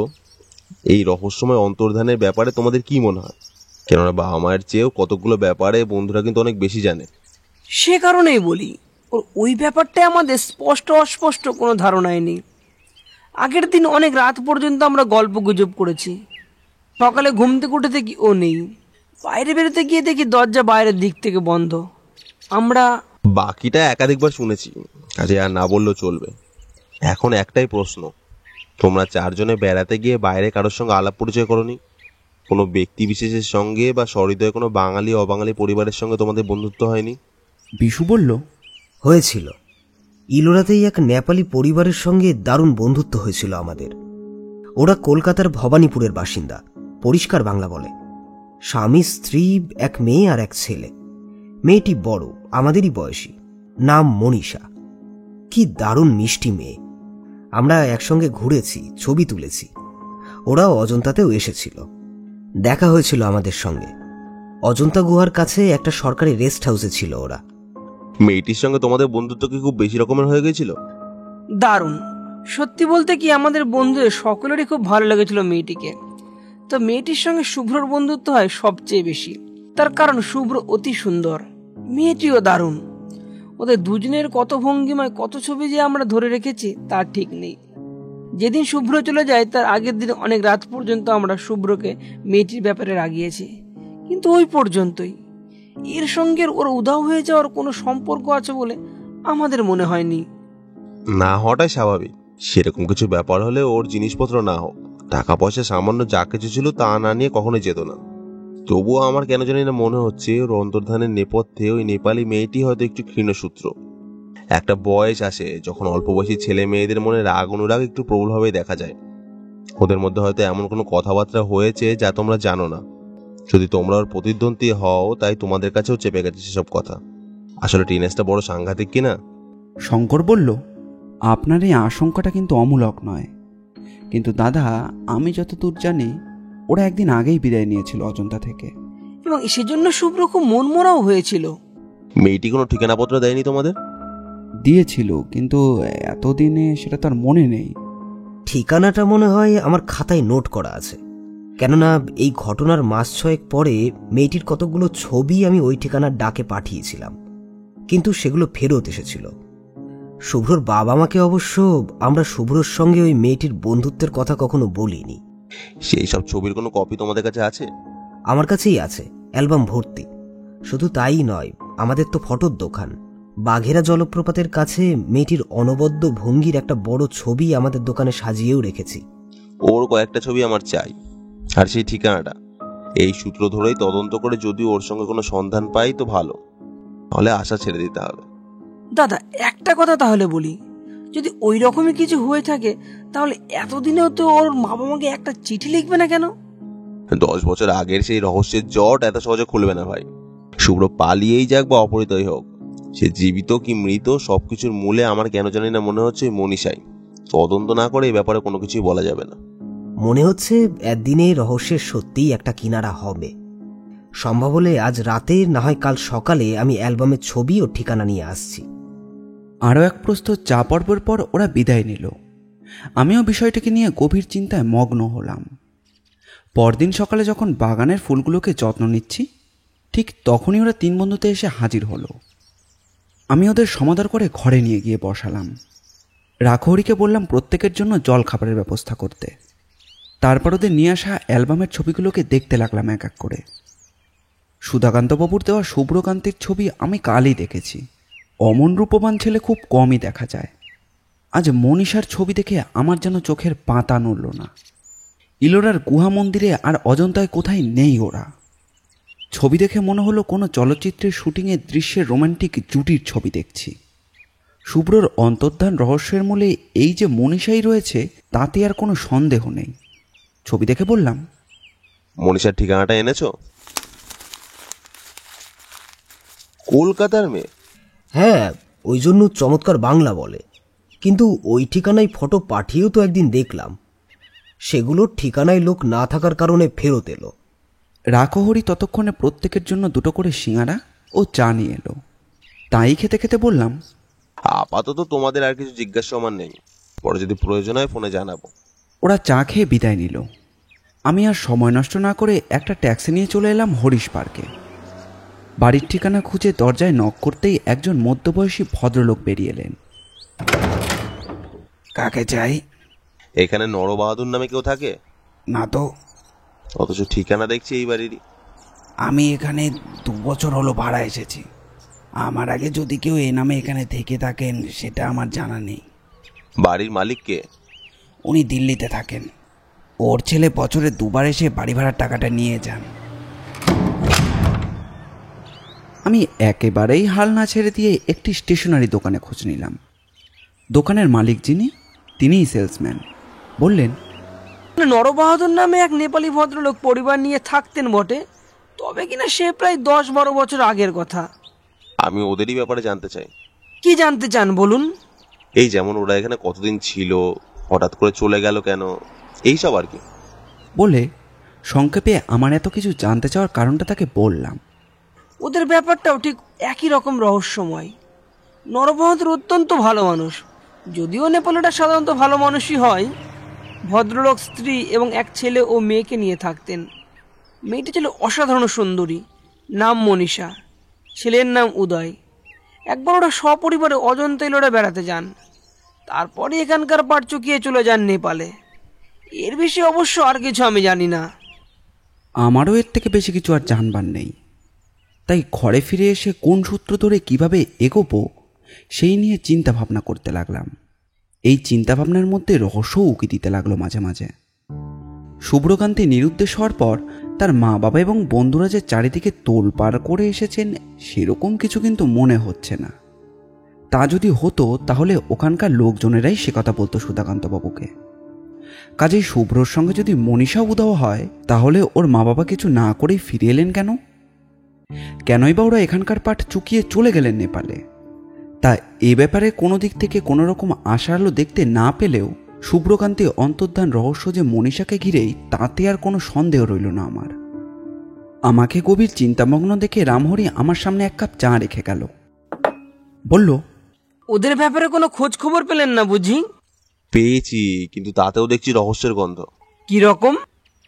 এই রহস্যময় অন্তর্ধানের ব্যাপারে তোমাদের কি মনে হয়? কেননা বাবা মায়ের চেয়েও কতগুলো ব্যাপারে বন্ধুরা কিন্তু অনেক বেশি জানে।
সে কারণেই বলি, ওই ব্যাপারটাই আমাদের স্পষ্ট অস্পষ্ট কোনো ধারণাই নেই। আগের দিন অনেক রাত পর্যন্ত আমরা গল্প গুজব করেছি। সকালে ঘুম থেকে উঠে দেখি ও নেই। বাইরে বেরোতে গিয়ে দেখি দরজা বাইরের দিক থেকে বন্ধ। আমরা
বাকিটা একাধিকবার শুনেছি, কাজে আর না বললেও চলবে। এখন একটাই প্রশ্ন, তোমরা 4 জনে বেড়াতে গিয়ে বাইরে কারোর সঙ্গে আলাপ পরিচয় করনি? কোনো ব্যক্তি বিশেষের সঙ্গে বা সহৃদয় কোনো বাঙালি অবাঙালি পরিবারের সঙ্গে তোমাদের বন্ধুত্ব হয়নি?
বিশু বলল,
হয়েছিল। ইলোরাতেই এক নেপালি পরিবারের সঙ্গে দারুণ বন্ধুত্ব হয়েছিল আমাদের। ওরা কলকাতার ভবানীপুরের বাসিন্দা, পরিষ্কার বাংলা বলে। স্বামী স্ত্রী, এক মেয়ে আর এক ছেলে। মেয়েটি বড়, আমাদেরই বয়সী, নাম মনীষা। কি দারুণ মিষ্টি মেয়ে। আমরা একসঙ্গে ঘুরেছি, ছবি তুলেছি। ওরাও অজন্তাতেও এসেছিল, দেখা হয়েছিল আমাদের সঙ্গে। অজন্তা গুহার কাছে একটা সরকারি রেস্ট হাউসে ছিল ওরা।
মেয়েটির সঙ্গে তোমাদের বন্ধুত্ব কি খুব বেশি রকমের হয়ে গেছিল?
দারুণ। সত্যি বলতে কি, আমাদের বন্ধুদের সকলেরই খুব ভালো লেগেছিল মেয়েটিকে। তো মেয়েটির সঙ্গে শুভ্রর বন্ধুত্ব হয় সবচেয়ে বেশি। তার কারণ শুভ্র অতি সুন্দর, মেয়েটিও দারুণ। ওদের দুজনের কত ভঙ্গিমায় কত ছবি যে আমরা ধরে রেখেছি তার ঠিক নেই। যেদিন শুভ্র চলে যায় তার আগের দিন অনেক রাত পর্যন্ত আমরা শুভ্রকে মেয়েটির ব্যাপারে রাগিয়েছি, কিন্তু ওই পর্যন্তই। এর সঙ্গে ওর উধাও হয়ে যাওয়ার কোনো সম্পর্ক আছে বলে আমাদের মনে হয়নি।
না হওয়াটাই স্বাভাবিক। সেরকম কিছু ব্যাপার হলে ওর জিনিসপত্র না হোক, টাকা পয়সা সামান্য যা কিছু ছিল তা না নিয়ে কখনোই যেত না। তবুও আমার কেন জানি না মনে হচ্ছে ওর অন্তর্ধানের নেপথ্যে ওই নেপালি মেয়েটি হয়তো একটু ক্ষীণসূত্র। একটা বয়স আসে যখন অল্প বয়সী ছেলে মেয়েদের মনে রাগ অনুরাগ একটু প্রবলভাবেই দেখা যায়। ওদের মধ্যে হয়তো এমন কোনো কথাবার্তা হয়েছে যা তোমরা জানো না। যদি তোমরা ওর প্রতিদ্বন্দ্বী হও, তাই তোমাদের কাছেও চেপে গেছে সেসব কথা। আসলে টিনেজটা বড় সাংঘাতিক কিনা?
শঙ্কর বলল, আপনার এই আশঙ্কাটা কিন্তু অমূলক নয়। কিন্তু দাদা, আমি যতদূর জানি ওরা একদিন আগেই বিদায় নিয়েছিল অজন্তা থেকে।
এবং সেজন্য শুভ্র খুব মনমরাও হয়েছিল।
মেয়েটি কোনো ঠিকানাপত্র দেয়নি তোমাদের?
দিয়েছিল, কিন্তু এতদিনে সেটা তার মনে নেই।
ঠিকানাটা মনে হয় আমার খাতায় নোট করা আছে, কেননা এই ঘটনার মাস 6 পরে মেয়েটির কতগুলো ছবি আমি ওই ঠিকানার ডাকে পাঠিয়েছিলাম, কিন্তু সেগুলো ফেরত এসেছিল। শুভ্রর বাবা মাকে অবশ্য আমরা শুভ্রর সঙ্গে ওই মেয়েটির বন্ধুত্বের কথা কখনো বলিনি।
সেই সব ছবির কোনো কপি তোমাদের কাছে আছে?
আমার কাছেই আছে, অ্যালবাম ভর্তি। শুধু তাই নয়, আমাদের তো ফটোর দোকান। বাঘেরা জলপ্রপাতের কাছে মেয়েটির অনবদ্য ভঙ্গির একটা বড় ছবি আমাদের দোকানে সাজিয়েও রেখেছি।
ওর কয়েকটা ছবি আমার চাই, আর সেই ঠিকানাটা। এই সূত্র ধরেই তদন্ত করে যদি ওর সঙ্গে কোনো সন্ধান পাই তো ভালো, তাহলে আশা ছেড়ে দিতে হবে।
দাদা, একটা কথা তাহলে বলি, যদি ওই রকমই কিছু হয়ে থাকে তাহলে এতদিনেও তো ওর মা বাবাকে একটা চিঠি লিখবে না কেন?
10 বছর আগের সেই রহস্যের জট এত সহজে খুলবে না ভাই। শুভ্র পালিয়েই যাক বা অপহৃতই হোক, সে জীবিত কি মৃত সবকিছুর মূলে আমার কেন জানি না মনে হচ্ছে মনীষাই। তদন্ত না করে এই ব্যাপারে কোনো কিছুই বলা যাবে না।
মনে হচ্ছে একদিনে রহস্যের সত্যিই একটা কিনারা হবে। সম্ভব হলে আজ রাতে, না হয় কাল সকালে আমি অ্যালবামের ছবি ও ঠিকানা নিয়ে আসছি।
আরও এক প্রস্তর চা পর্বের পর ওরা বিদায় নিল। আমিও বিষয়টিকে নিয়ে গভীর চিন্তায় মগ্ন হলাম। পরদিন সকালে যখন বাগানের ফুলগুলোকে যত্ন নিচ্ছি, ঠিক তখনই ওরা 3 বন্ধুতে এসে হাজির হলো। আমি ওদের সমাদর করে ঘরে নিয়ে গিয়ে বসালাম। রাখহরিকে বললাম প্রত্যেকের জন্য জল খাবারের ব্যবস্থা করতে। তারপর ওদের নিয়ে আসা অ্যালবামের ছবিগুলোকে দেখতে লাগলাম এক এক করে। সুধাকান্তবাবুর দেওয়া শুভ্রকান্তির ছবি আমি কালই দেখেছি। অমন রূপবান ছেলে খুব কমই দেখা যায়। আজ মনীষার ছবি দেখে আমার যেন চোখের পাতা নড়ল না। ইলোরার গুহা মন্দিরে আর অজন্তায় কোথায় নেই ওরা। ছবি দেখে মনে হলো কোনো চলচ্চিত্রের শুটিংয়ের দৃশ্যের রোমান্টিক জুটির ছবি দেখছি। শুভ্রর অন্তর্ধান রহস্যের মূলে এই যে মনীষাই রয়েছে তাতে আর কোনো সন্দেহ নেই। ছবি দেখে বললাম,
মনীষার ঠিকানাটা এনেছো? কলকাতার মেয়ে?
হ্যাঁ, ওই জন্য চমৎকার বাংলা বলে। কিন্তু ওই ঠিকানায় ফটো পাঠিয়েও তো একদিন দেখলাম, সেগুলোর ঠিকানায় লোক না থাকার কারণে ফেরত এলো।
রাখহরি ততক্ষণে প্রত্যেকের জন্য 2টো করে সিঙাড়া ও চা নিয়ে এলো। তাই খেতে খেতে বললাম,
আপাতত তোমাদের আর কিছু জিজ্ঞাসা আমার নেই, পরে যদি প্রয়োজন হয় ফোনে জানাবো।
ওরা চা খেয়ে বিদায় নিল। আমি আর সময় নষ্ট না করে একটা ট্যাক্সি নিয়ে চলে এলাম হরিশ পার্কে। বাড়ির ঠিকানা খুঁজে দরজায় নক করতেই একজন মধ্যবয়সী ভদ্রলোক বেরিয়ে এলেন। কাকে চাই?
এখানে নরবাহাদুর নামে কেউ থাকে?
না তো।
অথচ ঠিকানা দেখছি এই বাড়িরই।
আমি এখানে 2 বছর হলো ভাড়া এসেছি। আমার আগে যদি কেউ এ নামে এখানে থেকে থাকেন সেটা আমার জানা নেই।
বাড়ির মালিক কে?
উনি দিল্লিতে থাকেন। ওর ছেলে বছরে 2 বার এসে বাড়ি ভাড়ার টাকাটা নিয়ে যান। আমি একেবারেই হাল না ছেড়ে দিয়ে একটি স্টেশনারি দোকানে খোঁজ নিলাম। দোকানের মালিক যিনি, তিনিই সেলসম্যান। বললেন,
নরবাহাদুর নামে এক নেপালি ভদ্রলোক পরিবার নিয়ে থাকতেন বটে, তবে কিনা সে প্রায় 10-12 বছর আগের কথা।
আমি ওদেরই ব্যাপারে জানতে চাই।
কি জানতে চান বলুন?
এই যেমন ওরা এখানে কতদিন ছিল, হঠাৎ করে চলে গেল কেন, এইসব আর কি।
বলে সংক্ষেপে আমার এত কিছু জানতে চাওয়ার কারণটা তাকে বললাম।
ওদের ব্যাপারটাও ঠিক একই রকম রহস্যময়। নরবাহাদুর অত্যন্ত ভালো মানুষ, যদিও নেপালিরা সাধারণত ভালো মানুষই হয়। ভদ্রলোক স্ত্রী এবং এক ছেলে ও মেয়েকে নিয়ে থাকতেন। মেয়েটি ছিল অসাধারণ সুন্দরী, নাম মনীষা, ছেলের নাম উদয়। একবার ওরা সপরিবারে অজন্তা ইলোরা বেড়াতে যান, তারপরে এখানকার পাট চুকিয়ে চলে যান নেপালে। এর বেশি অবশ্য আর কিছু আমি জানি না।
আমারও এর থেকে বেশি কিছু আর জানবার নেই। তাই ঘরে ফিরে এসে কোন সূত্র ধরে কিভাবে এগোবো সেই নিয়ে চিন্তা ভাবনা করতে লাগলাম। এই চিন্তাভাবনার মধ্যে রহস্যও উকি দিতে লাগলো মাঝে মাঝে। শুভ্রকান্তি নিরুদ্দেশ হওয়ার পর তার মা বাবা এবং বন্ধুরা যে চারিদিকে তোলপাড় করে এসেছেন সেরকম কিছু কিন্তু মনে হচ্ছে না। তা যদি হতো তাহলে ওখানকার লোকজনেরাই সে কথা বলতো সুধাকান্তবাবুকে। কাজেই শুভ্রর সঙ্গে যদি মনীষা উধাও হয় তাহলে ওর মা বাবা কিছু না করেই ফিরে এলেন কেন? কেনই বা ওরা এখানকার পাঠ চুকিয়ে চলে গেলেন নেপালে? তা এ ব্যাপারে কোনো দিক থেকে কোনো রকম আশার আলো দেখতে না পেলেও শুভ্রকান্তি অন্তর্ধান রহস্য যে মনীষাকে ঘিরেই তাতে আর কোনো সন্দেহ রইল না আমার। আমাকে গভীর চিন্তামগ্ন দেখে রামহরি আমার সামনে 1 কাপ চা রেখে গেল। বলল,
ওদের ব্যাপারে কোনো খোঁজ খবর পেলেন না বুঝি?
পেয়েছি, কিন্তু তাতেও দেখছি রহস্যের গন্ধ।
কি রকম?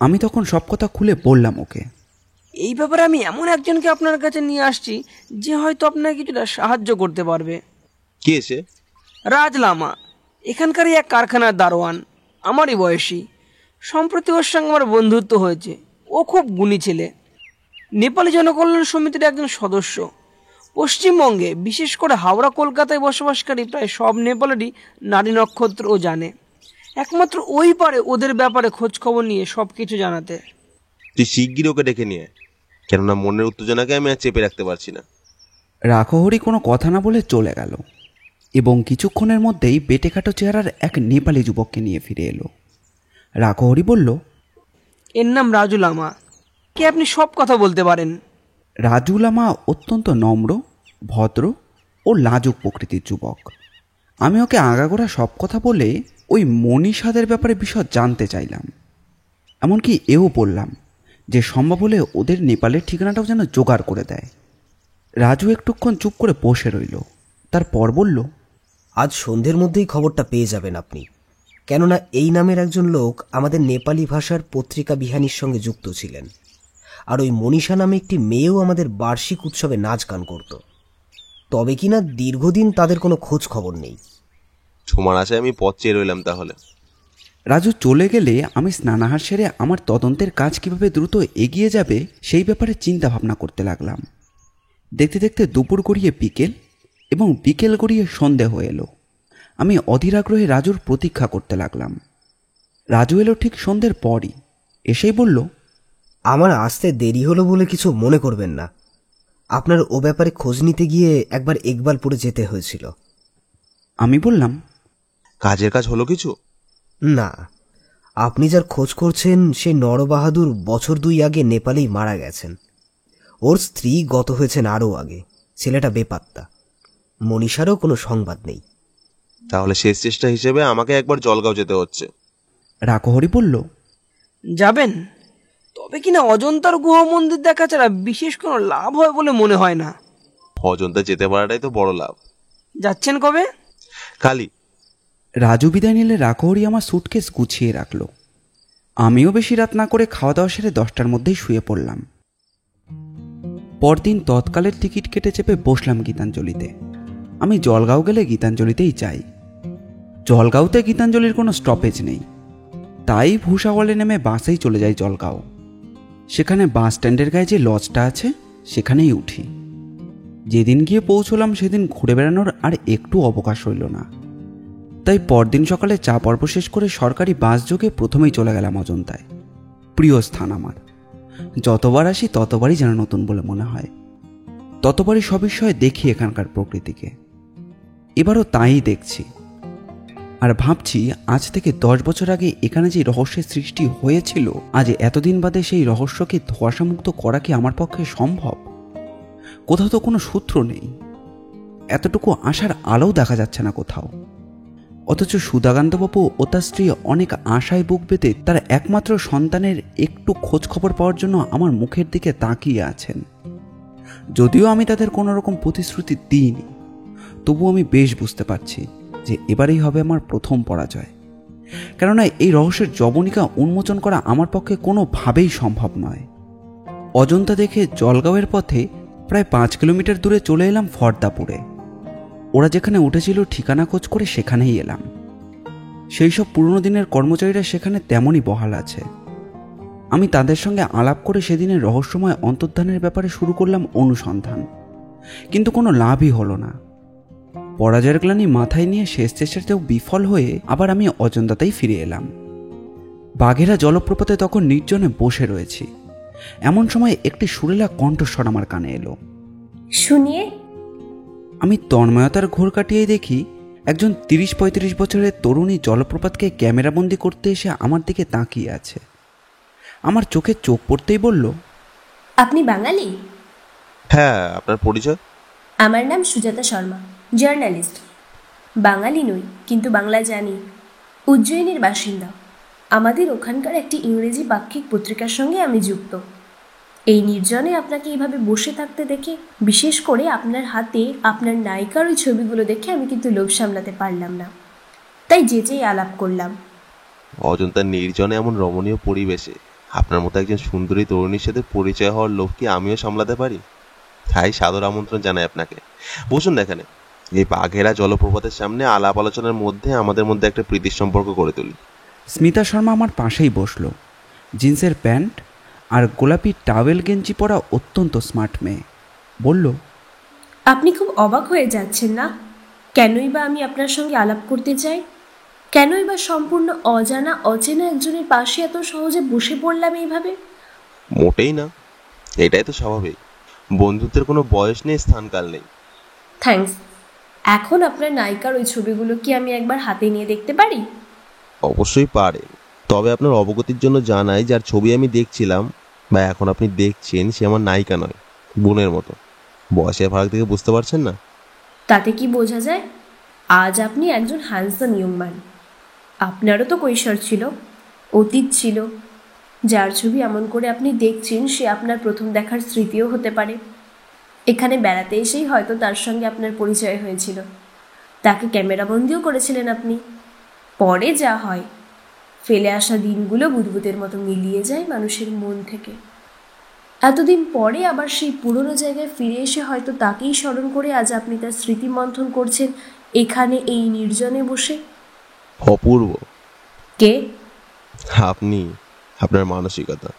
আমি তখন সব কথা খুলে বললাম ওকে।
এই ব্যাপারে আমি এমন একজনকে আপনার কাছে নিয়ে আসছি যে হয়তো আপনাকে কিছুটা সাহায্য করতে পারবে।
কে সে?
রাজ লামা, এখানকারই এক কারখানার দারোয়ান, আমারই বয়সী। সম্প্রতি ওর সঙ্গে আমার বন্ধুত্ব হয়েছে। ও খুব গুণী ছেলে, নেপালি জনকল্যাণ সমিতির একজন সদস্য। পশ্চিমবঙ্গে বিশেষ করে হাওড়া কলকাতায় বসবাসকারী প্রায় সব নেপালেরই নারী নক্ষত্র ও জানে। একমাত্র ওই পারে ওদের ব্যাপারে খোঁজ খবর নিয়ে সব কিছু জানাতে।
তুই শিগগির ওকে ডেকে নিয়ে আয়, কেননা মনের উত্তেজনাকে আমি আর চেপে রাখতে পারছি না।
রাখহরি কোনো কথা না বলে চলে গেল এবং কিছুক্ষণের মধ্যেই বেটেখাটো চেহারার এক নেপালি যুবককে নিয়ে ফিরে এলো। রাখহরি বলল,
এর নাম রাজু লামা, কে আপনি সব কথা বলতে পারেন।
রাজু লামা অত্যন্ত নম্র, ভদ্র ও লাজুক প্রকৃতির যুবক। আমি ওকে আগাগোড়া সব কথা বলে ওই মনীষাদের ব্যাপারে বিশদ জানতে চাইলাম। এমনকি এও বললাম যে সম্ভব হলে ওদের নেপালের ঠিকানাটাও যেন জোগাড় করে দেয়। রাজু একটুক্ষণ চুপ করে বসে রইল, তারপর বলল,
আজ সন্ধ্যের মধ্যেই খবরটা পেয়ে যাবেন আপনি, কেননা এই নামের একজন লোক আমাদের নেপালি ভাষার পত্রিকা বিহানির সঙ্গে যুক্ত ছিলেন। আর ওই মনীষা নামে একটি মেয়েও আমাদের বার্ষিক উৎসবে নাচ গান করত। তবে কিনা দীর্ঘদিন তাদের কোনো খোঁজ খবর নেই।
তোমার আশায় আমি পথ চেয়ে রইলাম তাহলে।
রাজু চলে গেলে আমি স্নানাহার সেরে আমার তদন্তের কাজ কিভাবে দ্রুত এগিয়ে যাবে সেই ব্যাপারে চিন্তা ভাবনা করতে লাগলাম। দেখতে দেখতে দুপুর গড়িয়ে বিকেল এবং বিকেল গড়িয়ে সন্ধে হয়ে এলো। আমি অধীর আগ্রহে রাজুর প্রতীক্ষা করতে লাগলাম। রাজু এলো ঠিক সন্ধ্যের পরই। এসেই বলল,
আমার আসতে দেরি হলো বলে কিছু মনে করবেন না। আপনার ও ব্যাপারে খোঁজ নিতে গিয়ে একবার ইকবালপুরে যেতে হয়েছিল।
আমি বললাম,
কাজের কাজ হলো কিছু?
না, আপনি যার খোঁজ করছেন সেই নরবাহাদুর বছর 2 আগে নেপালেই মারা গেছেন। ওর স্ত্রী গত হয়েছেন আরও আগে। ছেলেটা বেপাত্তা। মনীষারও কোনো সংবাদ নেই।
তাহলে শেষ চেষ্টা হিসেবে আমাকে একবার জলগাঁও যেতে হচ্ছে।
রাকহরি বলল,
যাবেন? তবে কিনা অজন্তার গুহা মন্দির দেখা ছাড়া বিশেষ কোনো লাভ হয় বলে মনে হয় না।
অজন্তা যেতে পারাটাই তো বড় লাভ।
যাচ্ছেন কবে?
কালি।
রাজু বিদায় নিলে রাকহরি আমার সুটকেস গুছিয়ে রাখলো। আমিও বেশি রাত না করে খাওয়া দাওয়া সেরে 10টার মধ্যেই শুয়ে পড়লাম। পরদিন তৎকালের টিকিট কেটে চেপে বসলাম গীতাঞ্জলিতে। আমি জলগাঁও গেলে গীতাঞ্জলিতেই যাই। জলগাঁওতে গীতাঞ্জলির কোনো স্টপেজ নেই, তাই ভূষাওয়ালে নেমে বাসেই চলে যাই জলগাঁও। সেখানে বাস স্ট্যান্ডের গায়ে যে লজটা আছে সেখানেই উঠি। যেদিন গিয়ে পৌঁছলাম সেদিন ঘুরে বেড়ানোর আর একটু অবকাশ হইল না, তাই পরদিন সকালে চা পর্ব শেষ করে সরকারি বাস যোগে প্রথমেই চলে গেলাম অজন্তায়। প্রিয় স্থান আমার। যতবার আসি ততবারই যেন নতুন বলে মনে হয়, ততবারই সবিষয়ে দেখি এখানকার প্রকৃতিকে। এবারও তাই দেখছি, আর ভাবছি আজ থেকে 10 বছর আগে এখানে যে রহস্যের সৃষ্টি হয়েছিল, আজ এতদিন বাদে সেই রহস্যকে ধোঁয়াশামুক্ত করা কি আমার পক্ষে সম্ভব? কোথাও তো কোনো সূত্র নেই, এতটুকু আশার আলোও দেখা যাচ্ছে না কোথাও। অথচ সুধাকান্তবাবু ও তার স্ত্রী অনেক আশায় বুক পেতে তার একমাত্র সন্তানের একটু খোঁজ খবর পাওয়ার জন্য আমার মুখের দিকে তাকিয়ে আছেন। যদিও আমি তাদের কোনো রকম প্রতিশ্রুতি দিইনি, তবু আমি বেশ বুঝতে পারছি যে এবারেই হবে আমার প্রথম পরাজয়। কেননা এই রহস্যের জবনিকা উন্মোচন করা আমার পক্ষে কোনোভাবেই সম্ভব নয়। অজন্তা দেখে জলগাঁওয়ের পথে প্রায় 5 কিলোমিটার দূরে চলে এলাম ফর্দাপুরে। ওরা যেখানে উঠেছিল ঠিকানা খোঁজ করে সেখানেই এলাম। সেই সব পুরনো দিনের কর্মচারীরা সেখানে তেমনই বহাল আছে। আমি তাদের সঙ্গে আলাপ করে সেদিনের রহস্যময় অন্তর্ধানের ব্যাপারে শুরু করলাম অনুসন্ধান, কিন্তু কোনো লাভই হলো না। পরাজয়ের গ্লানি মাথায় নিয়ে শেষ চেষ্টাতেও বিফল হয়ে আবার আমি অজন্তাতেই ফিরে এলাম। বাঘেরা জলপ্রপাতে তখন নির্জনে বসে রয়েছি। এমন সময় একটি সুরেলা কণ্ঠস্বর আমার কানে এলো।
শুনিয়ে।
আমি তন্ময়তার ঘোর কাটিয়ে দেখি একজন 30-35 বছরের তরুণী জলপ্রপাতকে ক্যামেরাবন্দি করতে এসে আমার দিকে তাকিয়ে আছে। আমার চোখে চোখ পড়তেই বলল,
আপনি বাঙালি?
হ্যাঁ, আপনার পরিচয়?
আমার নাম সুজাতা শর্মা, জার্নালিস্ট। বাঙালি নই, কিন্তু বাংলা জানি। উজ্জয়িনীর বাসিন্দা। আমাদের ওখানকার একটি ইংরেজি পাক্ষিক পত্রিকার সঙ্গে আমি যুক্ত। এই নির্জনে আপনাকে এইভাবে বসে থাকতে দেখে, বিশেষ করে আপনার হাতে আপনার নায়িকার ওই ছবিগুলো দেখে আমি কিন্তু লোভ সামলাতে পারলাম না, তাই যেচেই আলাপ করলাম।
অজন্তার নির্জনে এমন রমণীয় পরিবেশে আপনার মতো একজন সুন্দরী তরুণীর সাথে পরিচয় হওয়ার লোভ কি আমিও সামলাতে পারি? তাই সাদর আমন্ত্রণ জানাই আপনাকে। বসুন না এখানে। এই বাঘেরা জলপ্রপাতের সামনে আলাপ আলোচনার মধ্যে আমাদের মধ্যে একটা প্রীতির সম্পর্ক গড়ে তুলি।
স্মিতা শর্মা আমার পাশেই বসলো। জিন্সের প্যান্ট আর গোলাপি টাওয়েল গেঞ্জি পরা অত্যন্ত স্মার্ট মেয়ে। বলল,
আপনি খুব অবাক হয়ে যাচ্ছেন না? কেনই বা আমি আপনার সঙ্গে আলাপ করতে চাই? কেনই বা সম্পূর্ণ অজানা অচেনা একজনের পাশে এত সহজে বসে পড়লাম এইভাবে?
মোটেই না, এটাই তো স্বাভাবিক। বন্ধুত্বের কোনো বয়স নেই, স্থানকাল নেই।
থ্যাঙ্কস। এখন আপনার নায়িকার ওই ছবিগুলো কি আমি একবার হাতে নিয়ে দেখতে পারি?
অবশ্যই পারেন, তবে আপনার অবগতির জন্য জানাই, যার ছবি আমি দেখছিলাম বা এখন আপনি দেখছেন সে আমার নায়িকা নয়, বোনের মতো। বয়সের ফারাক থেকে বুঝতে পারছেন না?
তাতে কি বোঝা যায়? আজ আপনি একজন হ্যান্ডসাম ইয়ং ম্যান। আপনারও তো কৈশোর ছিল, অতীত ছিল। যার ছবি এমন করে আপনি দেখছেন সে আপনার প্রথম দেখার স্মৃতিও হতে পারে। এখানে বেড়াতে এসেই হয়তো তার সঙ্গে আপনার পরিচয় হয়েছিল। তাকে ক্যামেরাবন্দিও করেছিলেন আপনি। পরে যা হয়, ফেলে আসা দিনগুলো বুদবুদের মতো মিলিয়ে যায় মানুষের মন থেকে। এতদিন পরে আবার সেই পুরনো জায়গায় ফিরে এসে হয়তো তাকেই স্মরণ করে আজ আপনি তার স্মৃতি মন্থন করছেন এখানে এই নির্জনে বসে।
অপূর্ব।
কে?
আপনি, আপনার মানসিকতা,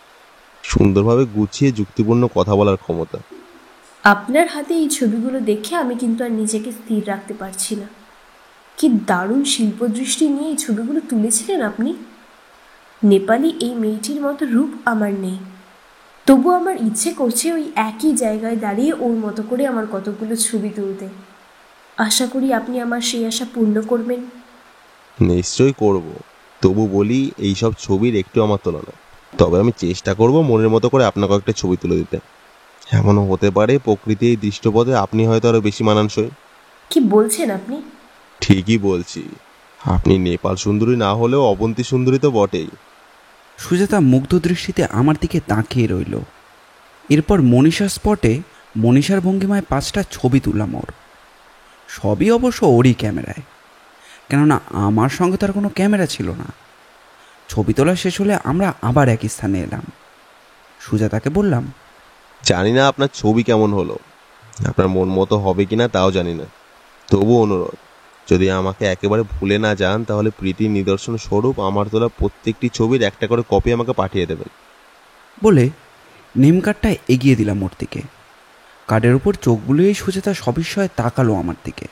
সুন্দরভাবে গুছিয়ে যুক্তিপূর্ণ কথা বলার ক্ষমতা।
আপনার হাতে এই ছবিগুলো দেখে আমি কিন্তু আর নিজেকে স্থির রাখতে পারছি না। কি দারুণ শিল্পদৃষ্টি নিয়ে এই ছবিগুলো তুলেছিলেন আপনি। নেপালি এই মেয়েটির মতো রূপ আমার নেই, তবু আমার ইচ্ছে করছে ওই একই জায়গায় দাঁড়িয়ে ওর মতো করে আমার কতগুলো ছবি তুলতে। আশা করি আপনি আমার সেই আশা পূর্ণ করবেন।
নিশ্চয়ই করব। তবু বলি, এইসব ছবির একটু আমার তোলা না। তবে আমি চেষ্টা করব মনের মতো করে আপনাকে একটা ছবি তুলে দিতে। এমনও হতে পারে প্রকৃতি এই দৃশ্যপথে আপনি হয়তো আরো বেশি মানানসই।
কি বলছেন আপনি?
ঠিকই বলছি। আপনি নেপাল সুন্দরী না হলেও অবন্তী সুন্দরী তো বটেই।
সুজাতা মুগ্ধ দৃষ্টিতে আমার দিকে তাকিয়ে রইল। এরপর মনীষা স্পটে মনীষার ভঙ্গিমায় 5টা ছবি তুললাম ওর। সবই অবশ্য ওরই ক্যামেরায়, কেননা আমার সঙ্গে তার কোনো ক্যামেরা ছিল না। ছবি তোলা শেষ হলে আমরা আবার একই স্থানে এলাম। সুজাতাকে বললাম,
জানি না আপনার ছবি কেমন হলো, আপনার মন মতো হবে কিনা তাও জানি না। তবু অনুরোধ, যদি আমাকে একেবারে ভুলে না যান তাহলে প্রীতির নিদর্শন স্বরূপ আমার তোলা প্রত্যেকটি ছবির একটা করে কপি আমাকে পাঠিয়ে দেবেন।
বলে নেম কার্ডটা এগিয়ে দিলাম ওর দিকে। কার্ডের উপর চোখ বুলিয়েই সুজাতা সবিস্ময়ে তাকালো আমার দিকে।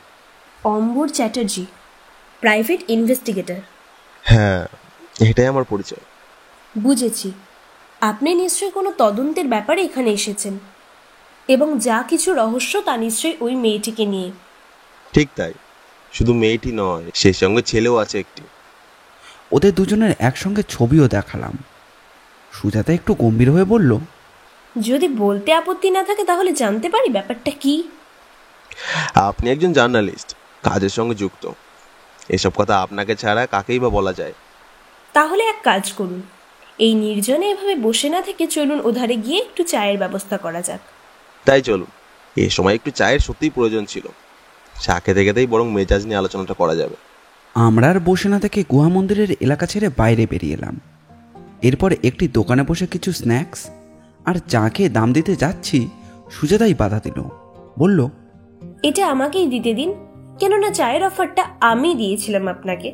অম্বর চ্যাটার্জি, প্রাইভেট ইনভেস্টিগেটর।
হ্যাঁ, এটাই আমার পরিচয়।
বুঝেছি। আপনি নিশ্চয়ই কোনো তদন্তের ব্যাপারে এখানে এসেছেন, এবং যা কিছু রহস্য তা নিশ্চয়ই ওই মেয়েটিকে নিয়ে।
ঠিক তাই। শুধু মেয়েটি নয়, সেই সঙ্গে ছেলেও আছে একটি।
ওদের দুজনের একসঙ্গে ছবিও দেখালাম। সুজাতা একটু গম্ভীর হয়ে বলল,
যদি বলতে আপত্তি না থাকে তাহলে জানতে পারি ব্যাপারটা কি?
আপনি একজন জার্নালিস্ট, কাজের সঙ্গে যুক্ত। এসব কথা আপনাকে ছাড়া কাকেই বা বলা যায়।
তাহলে এক কাজ করুন, এই নির্জনে এভাবে বসে না থেকে চলুন ওধারে গিয়ে একটু চায়ের ব্যবস্থা করা যাক।
তাই চলুন। এ সময় একটু চায়ের সত্যিই প্রয়োজন ছিল। চা খেতে খেতেই বরং মেজাজ নিয়ে আলোচনাটা করা যাবে।
আমরা আর বসে না থেকে গুহা মন্দিরের এলাকা ছেড়ে বাইরে বেরিয়ে এলাম। এরপর একটি দোকানে বসে কিছু স্ন্যাক্স আর চা খেয়ে দাম দিতে যাচ্ছি, সুজাতাই বাধা দিল। বলল,
এটা আমাকেই দিতে দিন, কেননা চায়ের অফারটা আমি দিয়েছিলাম আপনাকে।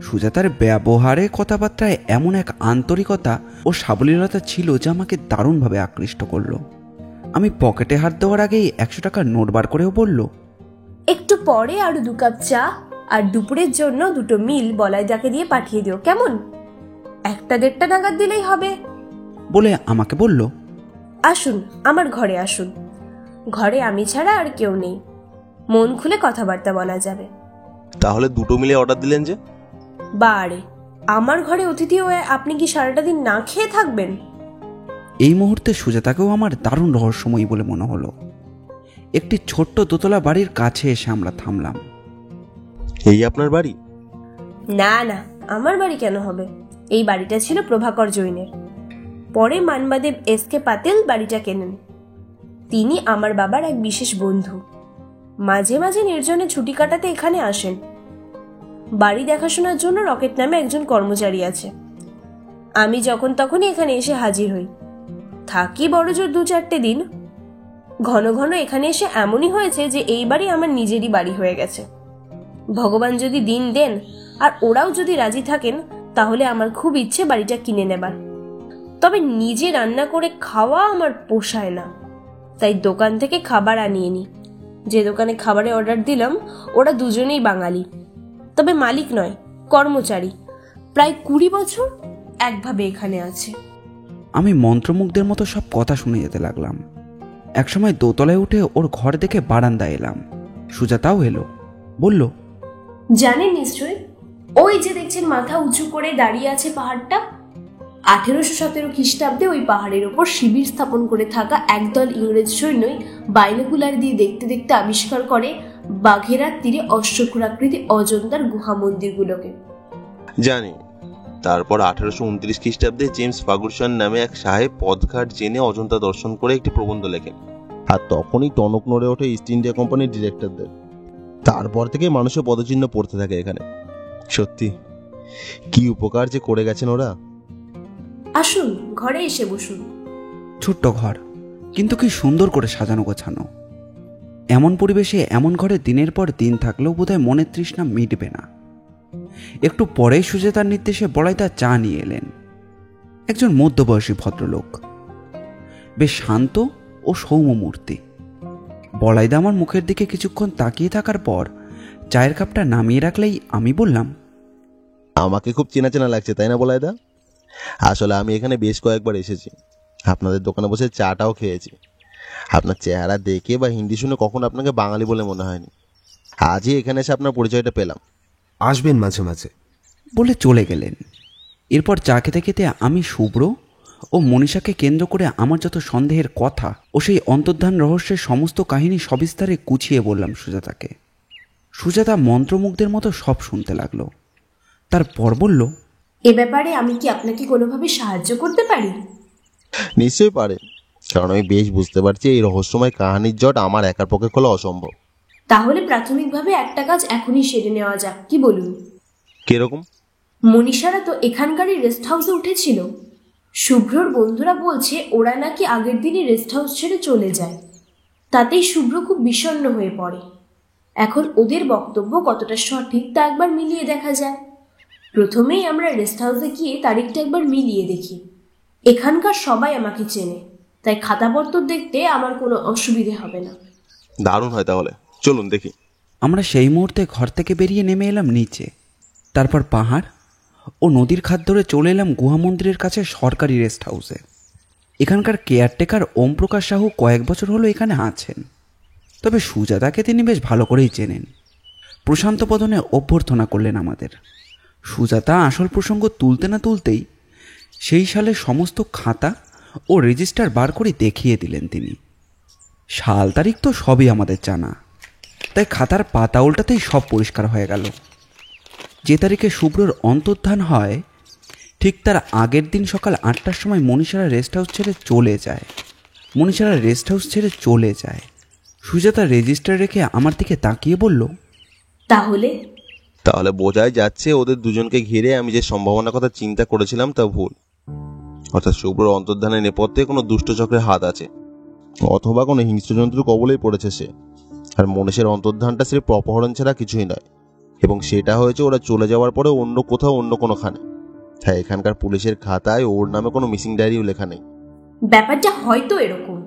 সুজাতার ব্যবহারে কথাবার্তায় এমন এক আন্তরিকতা ও সাবলীলতা ছিল যা আমাকে দারুণভাবে আকৃষ্ট করলো। আমি পকেটে হাত দেওয়ার আগেই 100 টাকার নোট বার করেও বলল,
একটু পরে আরো 2 কাপ চা আর দুপুরের জন্য 2টো মিল বলাইদাকে দিয়ে পাঠিয়ে দিও, কেমন? 1টা-1:30 নাগাদ দিলেই হবে।
বলে আমাকে বলল,
আসুন, আমার ঘরে আসুন। ঘরে আমি ছাড়া আর কেউ নেই, মন খুলে কথাবার্তা বলা যাবে।
তাহলে 2টো মিলে অর্ডার দিলেন যে?
বারে, আমার ঘরে অতিথি হয়ে আপনি কি সারাটা দিন না খেয়ে থাকবেন?
এই মুহূর্তে সুজাতাকেও আমার দারুণ রহস্যময়ী বলে মনে হলো। একটি ছোট্ট দোতলা বাড়ির কাছে এসে আমরা থামলাম।
এই আপনার বাড়ি?
না না, আমার বাড়ি কেন হবে? এই বাড়িটা ছিল প্রভাকর জৈনের। পরে মানবাদেব এসকে পাতেল বাড়িটা কেনেন। তিনি আমার বাবার এক বিশেষ বন্ধু। মাঝে মাঝে নির্জনে ছুটি কাটাতে এখানে আসেন। বাড়ি দেখাশোনার জন্য রকেট নামে একজন কর্মচারী আছে। আমি যখন তখনই এখানে এসে হাজির হই, থাকি বড়জোর 2-4টে দিন। ঘন ঘন এখানে এসে এমনই হয়েছে যে এই বাড়ি আমার নিজেরই বাড়ি হয়ে গেছে। ভগবান যদি দিন দেন আর ওরাও যদি রাজি থাকেন, তাহলে আমার খুব ইচ্ছে বাড়িটা কিনে নেবার। তবে নিজে রান্না করে খাওয়া আমার পোষায় না, তাই দোকান থেকে খাবার আনিয়ে নি। যে দোকানে খাবারে অর্ডার দিলাম ওরা দুজনেই বাঙালি, তবে মালিক নয়, কর্মচারী। প্রায় 20 বছর একভাবে এখানে আছে।
আমি মন্ত্রমুগ্ধের মতো সব কথা শুনে যেতে লাগলাম। একসময় দোতলায় উঠে ওর ঘর দেখে বারান্দায় এলাম। সুজাতাও এলো। বলল,
জানেন নিশ্চয়, ওই যে দেখছেন মাথা উঁচু করে দাঁড়িয়ে আছে পাহাড়টা, 1817 খ্রিস্টাব্দে ওই পাহাড়ের ওপর শিবির স্থাপন করে থাকা একদল ইংরেজ সৈন্যই বাইনোকুলার দিয়ে দেখতে দেখতে আবিষ্কার করে বাঘেরার তীরে অশ্বক্ষুরাকৃতি অজন্তার গুহা মন্দিরগুলোকে।
জানি। তারপর 1829 খ্রিস্টাব্দে জেমস ফার্গুসন নামে এক সাহেব পথঘাট জেনে অজন্তা দর্শন করে একটি প্রবন্ধ লেখেন। আর তখনই টনক নড়ে ওঠে ইস্ট ইন্ডিয়া কোম্পানির ডিরেক্টরদের। তারপর থেকে মানুষের পদচিহ্ন পড়তে থাকে এখানে। সত্যি কি উপকার যে করে গেছেন ওরা।
আসুন, ঘরে এসে বসুন।
ছোট্ট ঘর, কিন্তু কি সুন্দর করে সাজানো গোছানো। এমন পরিবেশে এমন ঘরে দিনের পর দিন থাকলেও বোধহয় মনের তৃষ্ণা মিটবে না। একটু পরেই সুজেতার নির্দেশে বলাইদা চা নিয়ে এলেন। একজন মধ্যবয়সী ভদ্রলোক, বেশ শান্ত ও সৌম্যমূর্তি। বলাইদা আমার মুখের দিকে কিছুক্ষণ তাকিয়ে থাকার পর চায়ের কাপটা নামিয়ে রাখলেই আমি বললাম,
আমাকে খুব চেনা চেনা লাগছে, তাই না বলাইদা? আসলে আমি এখানে বেশ কয়েকবার এসেছি, আপনাদের দোকানে বসে চাটাও খেয়েছি। আপনার চেহারা দেখে বা হিন্দি শুনে কখনো আপনাকে বাঙালি বলে মনে হয়নি। আজই এখানে এসে আপনার পরিচয়টা পেলাম।
আসবেন মাঝে মাঝে।
বলে চলে গেলেন। এরপর চা খেতে খেতে আমি শুভ্র ও মনীষাকে কেন্দ্র করে আমার যত সন্দেহের কথা ও সেই অন্তর্ধান রহস্যের সমস্ত কাহিনী সবিস্তারে গুছিয়ে বললাম সুজাতাকে। সুজাতা মন্ত্রমুগ্ধের মতো সব শুনতে লাগলো। তারপর বলল,
এ ব্যাপারে আমি কি আপনাকে কোনোভাবে সাহায্য করতে পারি?
নিশ্চয়ই পারে, কারণ আমি বেশ বুঝতে পারছি এই রহস্যময় কাহিনীর জট আমার একার পক্ষে খোলা অসম্ভব।
তাহলে প্রাথমিকভাবে একটা কাজ এখনই সেরে নেওয়া যাক, কি বলুন?
কিরকম?
মনীষারা তো এখানকারই রেস্ট হাউসে উঠেছিল। শুভ্রর বন্ধুরা বলছে ওরা নাকি আগের দিনই রেস্ট হাউস ছেড়ে চলে যায়। তাতেই শুভ্র খুব বিষণ্ণ হয়ে পড়ে। এখন ওদের বক্তব্য কতটা সঠিক তা একবার মিলিয়ে দেখা যায়। প্রথমেই আমরা রেস্ট হাউসে গিয়ে তারিখটা একবার মিলিয়ে দেখি। এখানকার সবাই আমাকে চেনে, তাই খাতাপত্র দেখতে আমার কোনো অসুবিধে হবে না।
দারুণ হয়, তাহলে চলুন দেখি।
আমরা সেই মুহূর্তে ঘর থেকে বেরিয়ে নেমে এলাম নিচে। তারপর পাহাড় ও নদীর খাদ ধরে চলে এলাম গুহা মন্দিরের কাছে সরকারি রেস্ট হাউসে। এখানকার কেয়ারটেকার ওমপ্রকাশ সাহু কয়েক বছর হলো এখানে আছেন, তবে সুজাতাকে তিনি বেশ ভালো করেই চেনেন। প্রশান্ত বদনে অভ্যর্থনা করলেন আমাদের। সুজাতা আসল প্রসঙ্গ তুলতে না তুলতেই সেই সালের সমস্ত খাতা ও রেজিস্টার বার করে দেখিয়ে দিলেন তিনি। সাল তারিখ তো সবই আমাদের জানা, তাই খাতার পাতা উল্টাতেই সব পরিষ্কার হয়ে গেল। যে তারিখে শুভ্রর অন্তর্ধান হয় ঠিক তার আগের দিন সকাল 8টার সময় মনীষারা রেস্ট হাউস ছেড়ে চলে যায়। সুজাতা রেজিস্টার রেখে আমার দিকে তাকিয়ে বলল,
তাহলে বোঝাই যাচ্ছে ওদের দুজনকে ঘিরে আমি যে সম্ভাবনার কথা চিন্তা করেছিলাম তা ভুল। অর্থাৎ শুভ্রর অন্তর্ধানের নেপথ্যে কোনো দুষ্টচক্রের হাত আছে, অথবা কোনো হিংস্রজন্তুর কবলেই পড়েছে সে। আর মনীষের অন্তর্ধানটা স্রেফ অপহরণ ছাড়া কিছুই নয়, এবং সেটা হয়েছে ওরা চলে যাওয়ার পরে অন্য কোথাও অন্য কোনোখানে। তাই এখানকার পুলিশের খাতায় ওর নামে কোনো মিসিং ডায়েরিও লেখা নেই।
ব্যাপারটা হয়তো এরকম,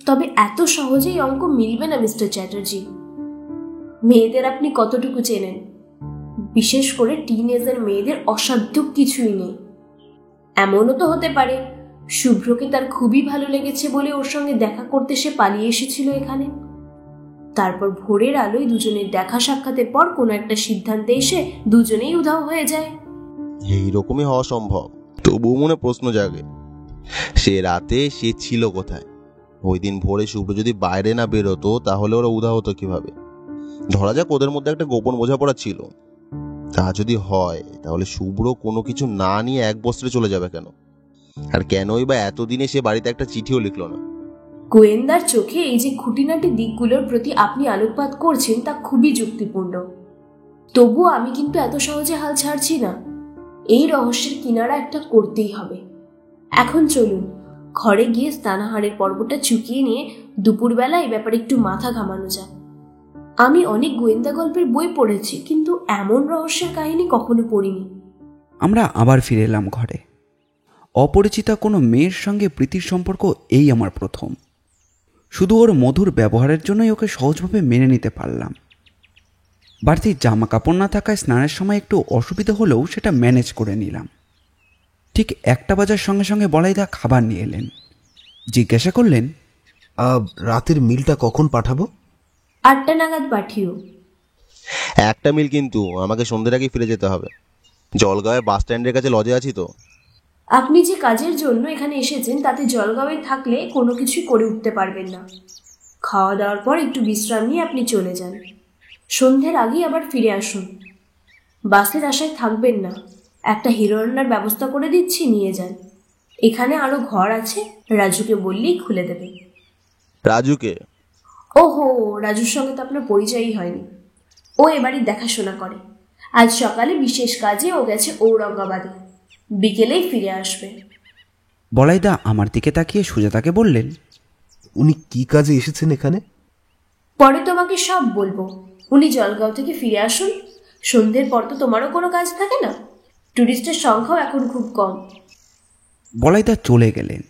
তবে এত সহজেই অঙ্ক মিলবে না মিস্টার চ্যাটার্জি। মেয়েদের আপনি কতটুকু চেনেন? বিশেষ করে টিনেজার মেয়েদের অসাধ্য কিছুই নেই। এমনও তো হতে পারে শুভ্রকে তার খুবই ভালো লেগেছে বলে ওর সঙ্গে দেখা করতে সে পালিয়ে এসেছিল এখানে। তারপর ভোরের আলোয় দুজনের দেখা সাক্ষাতের পর কোনো একটা সিদ্ধান্তে এসে দুজনেই উধাও হয়ে যায়।
এইরকমই হওয়া সম্ভব, তবুও মনে প্রশ্ন জাগে, সে রাতে সে ছিল কোথায়? ওই দিন ভোরে শুভ্র যদি বাইরে না বেরোতো তাহলে ওরা উধাও হতো কিভাবে? ধরা যাক ওদের মধ্যে একটা গোপন বোঝাপড়া ছিল। তা যদি হয় তাহলে শুভ্র কোনো কিছু না নিয়ে এক বস্ত্রে চলে যাবে কেন? আর কেনই বা এতদিনে সে বাড়িতে একটা চিঠিও লিখলো না?
গোয়েন্দার চোখে এই যে খুঁটিনাটি দিকগুলোর প্রতি আপনি আলোকপাত করছেন তা খুবই যুক্তিপূর্ণ। তবুও আমি কিন্তু এত সহজে হাল ছাড়ছি না। এই রহস্যের কিনারা একটা করতেই হবে। এখন চলুন ঘরে গিয়ে স্নানাহারের পর্বটা চুকিয়ে নিয়ে দুপুরবেলা এই ব্যাপারে একটু মাথা ঘামানো যায়। আমি অনেক গোয়েন্দা গল্পের বই পড়েছি, কিন্তু এমন রহস্যের কাহিনী কখনো পড়িনি।
আমরা আবার ফিরে এলাম ঘরে। অপরিচিতা কোনো মেয়ের সঙ্গে প্রীতির সম্পর্ক এই আমার প্রথম। শুধু ওর মধুর ব্যবহারের জন্যই ওকে সহজভাবে মেনে নিতে পারলাম। বাড়তি জামা কাপড় না থাকায় স্নানের সময় একটু অসুবিধা হলেও সেটা ম্যানেজ করে নিলাম। ঠিক 1টা বাজার সঙ্গে সঙ্গে বলাইদা খাবার নিয়ে এলেন। জিজ্ঞাসা করলেন,
রাতের মিলটা কখন পাঠাবো?
8টা নাগাদ পাঠিও।
একটা মিল, কিন্তু আমাকে সন্ধ্যের আগে ফিরে যেতে হবে। জলগাঁওয়ে বাস স্ট্যান্ডের কাছে লজে আছি তো।
আপনি যে কাজের জন্য এখানে এসেছেন তাতে জলগাঁওয়ে থাকলে কোনো কিছুই করে উঠতে পারবেন না। খাওয়া দাওয়ার পর একটু বিশ্রাম নিয়ে আপনি চলে যান। সন্ধ্যের আগেই আবার ফিরে আসুন। বাসের আশায় থাকবেন না, একটা হিরো রান্নার ব্যবস্থা করে দিচ্ছি, নিয়ে যান। এখানে আরো ঘর আছে, রাজুকে বললেই খুলে দেবে।
রাজুকে?
ওহো, রাজুর সঙ্গে তো আপনার পরিচয়ই হয়নি। ও এবারই দেখাশোনা করে। আজ সকালে বিশেষ কাজে ও গেছে ঔরঙ্গাবাদে, বিকেলেই ফিরে আসবে।
বলাইদা আমার দিকে তাকিয়ে সুজাতাকে বললেন,
উনি কি কাজে এসেছেন এখানে?
পরে তোমাকে সব বলবো। উনি জলগাঁও থেকে ফিরে আসুন, সন্ধ্যের পর তো তোমারও কোনো কাজ থাকে না, টুরিস্টের সংখ্যাও এখন খুব কম।
বলাইদা চলে গেলেন।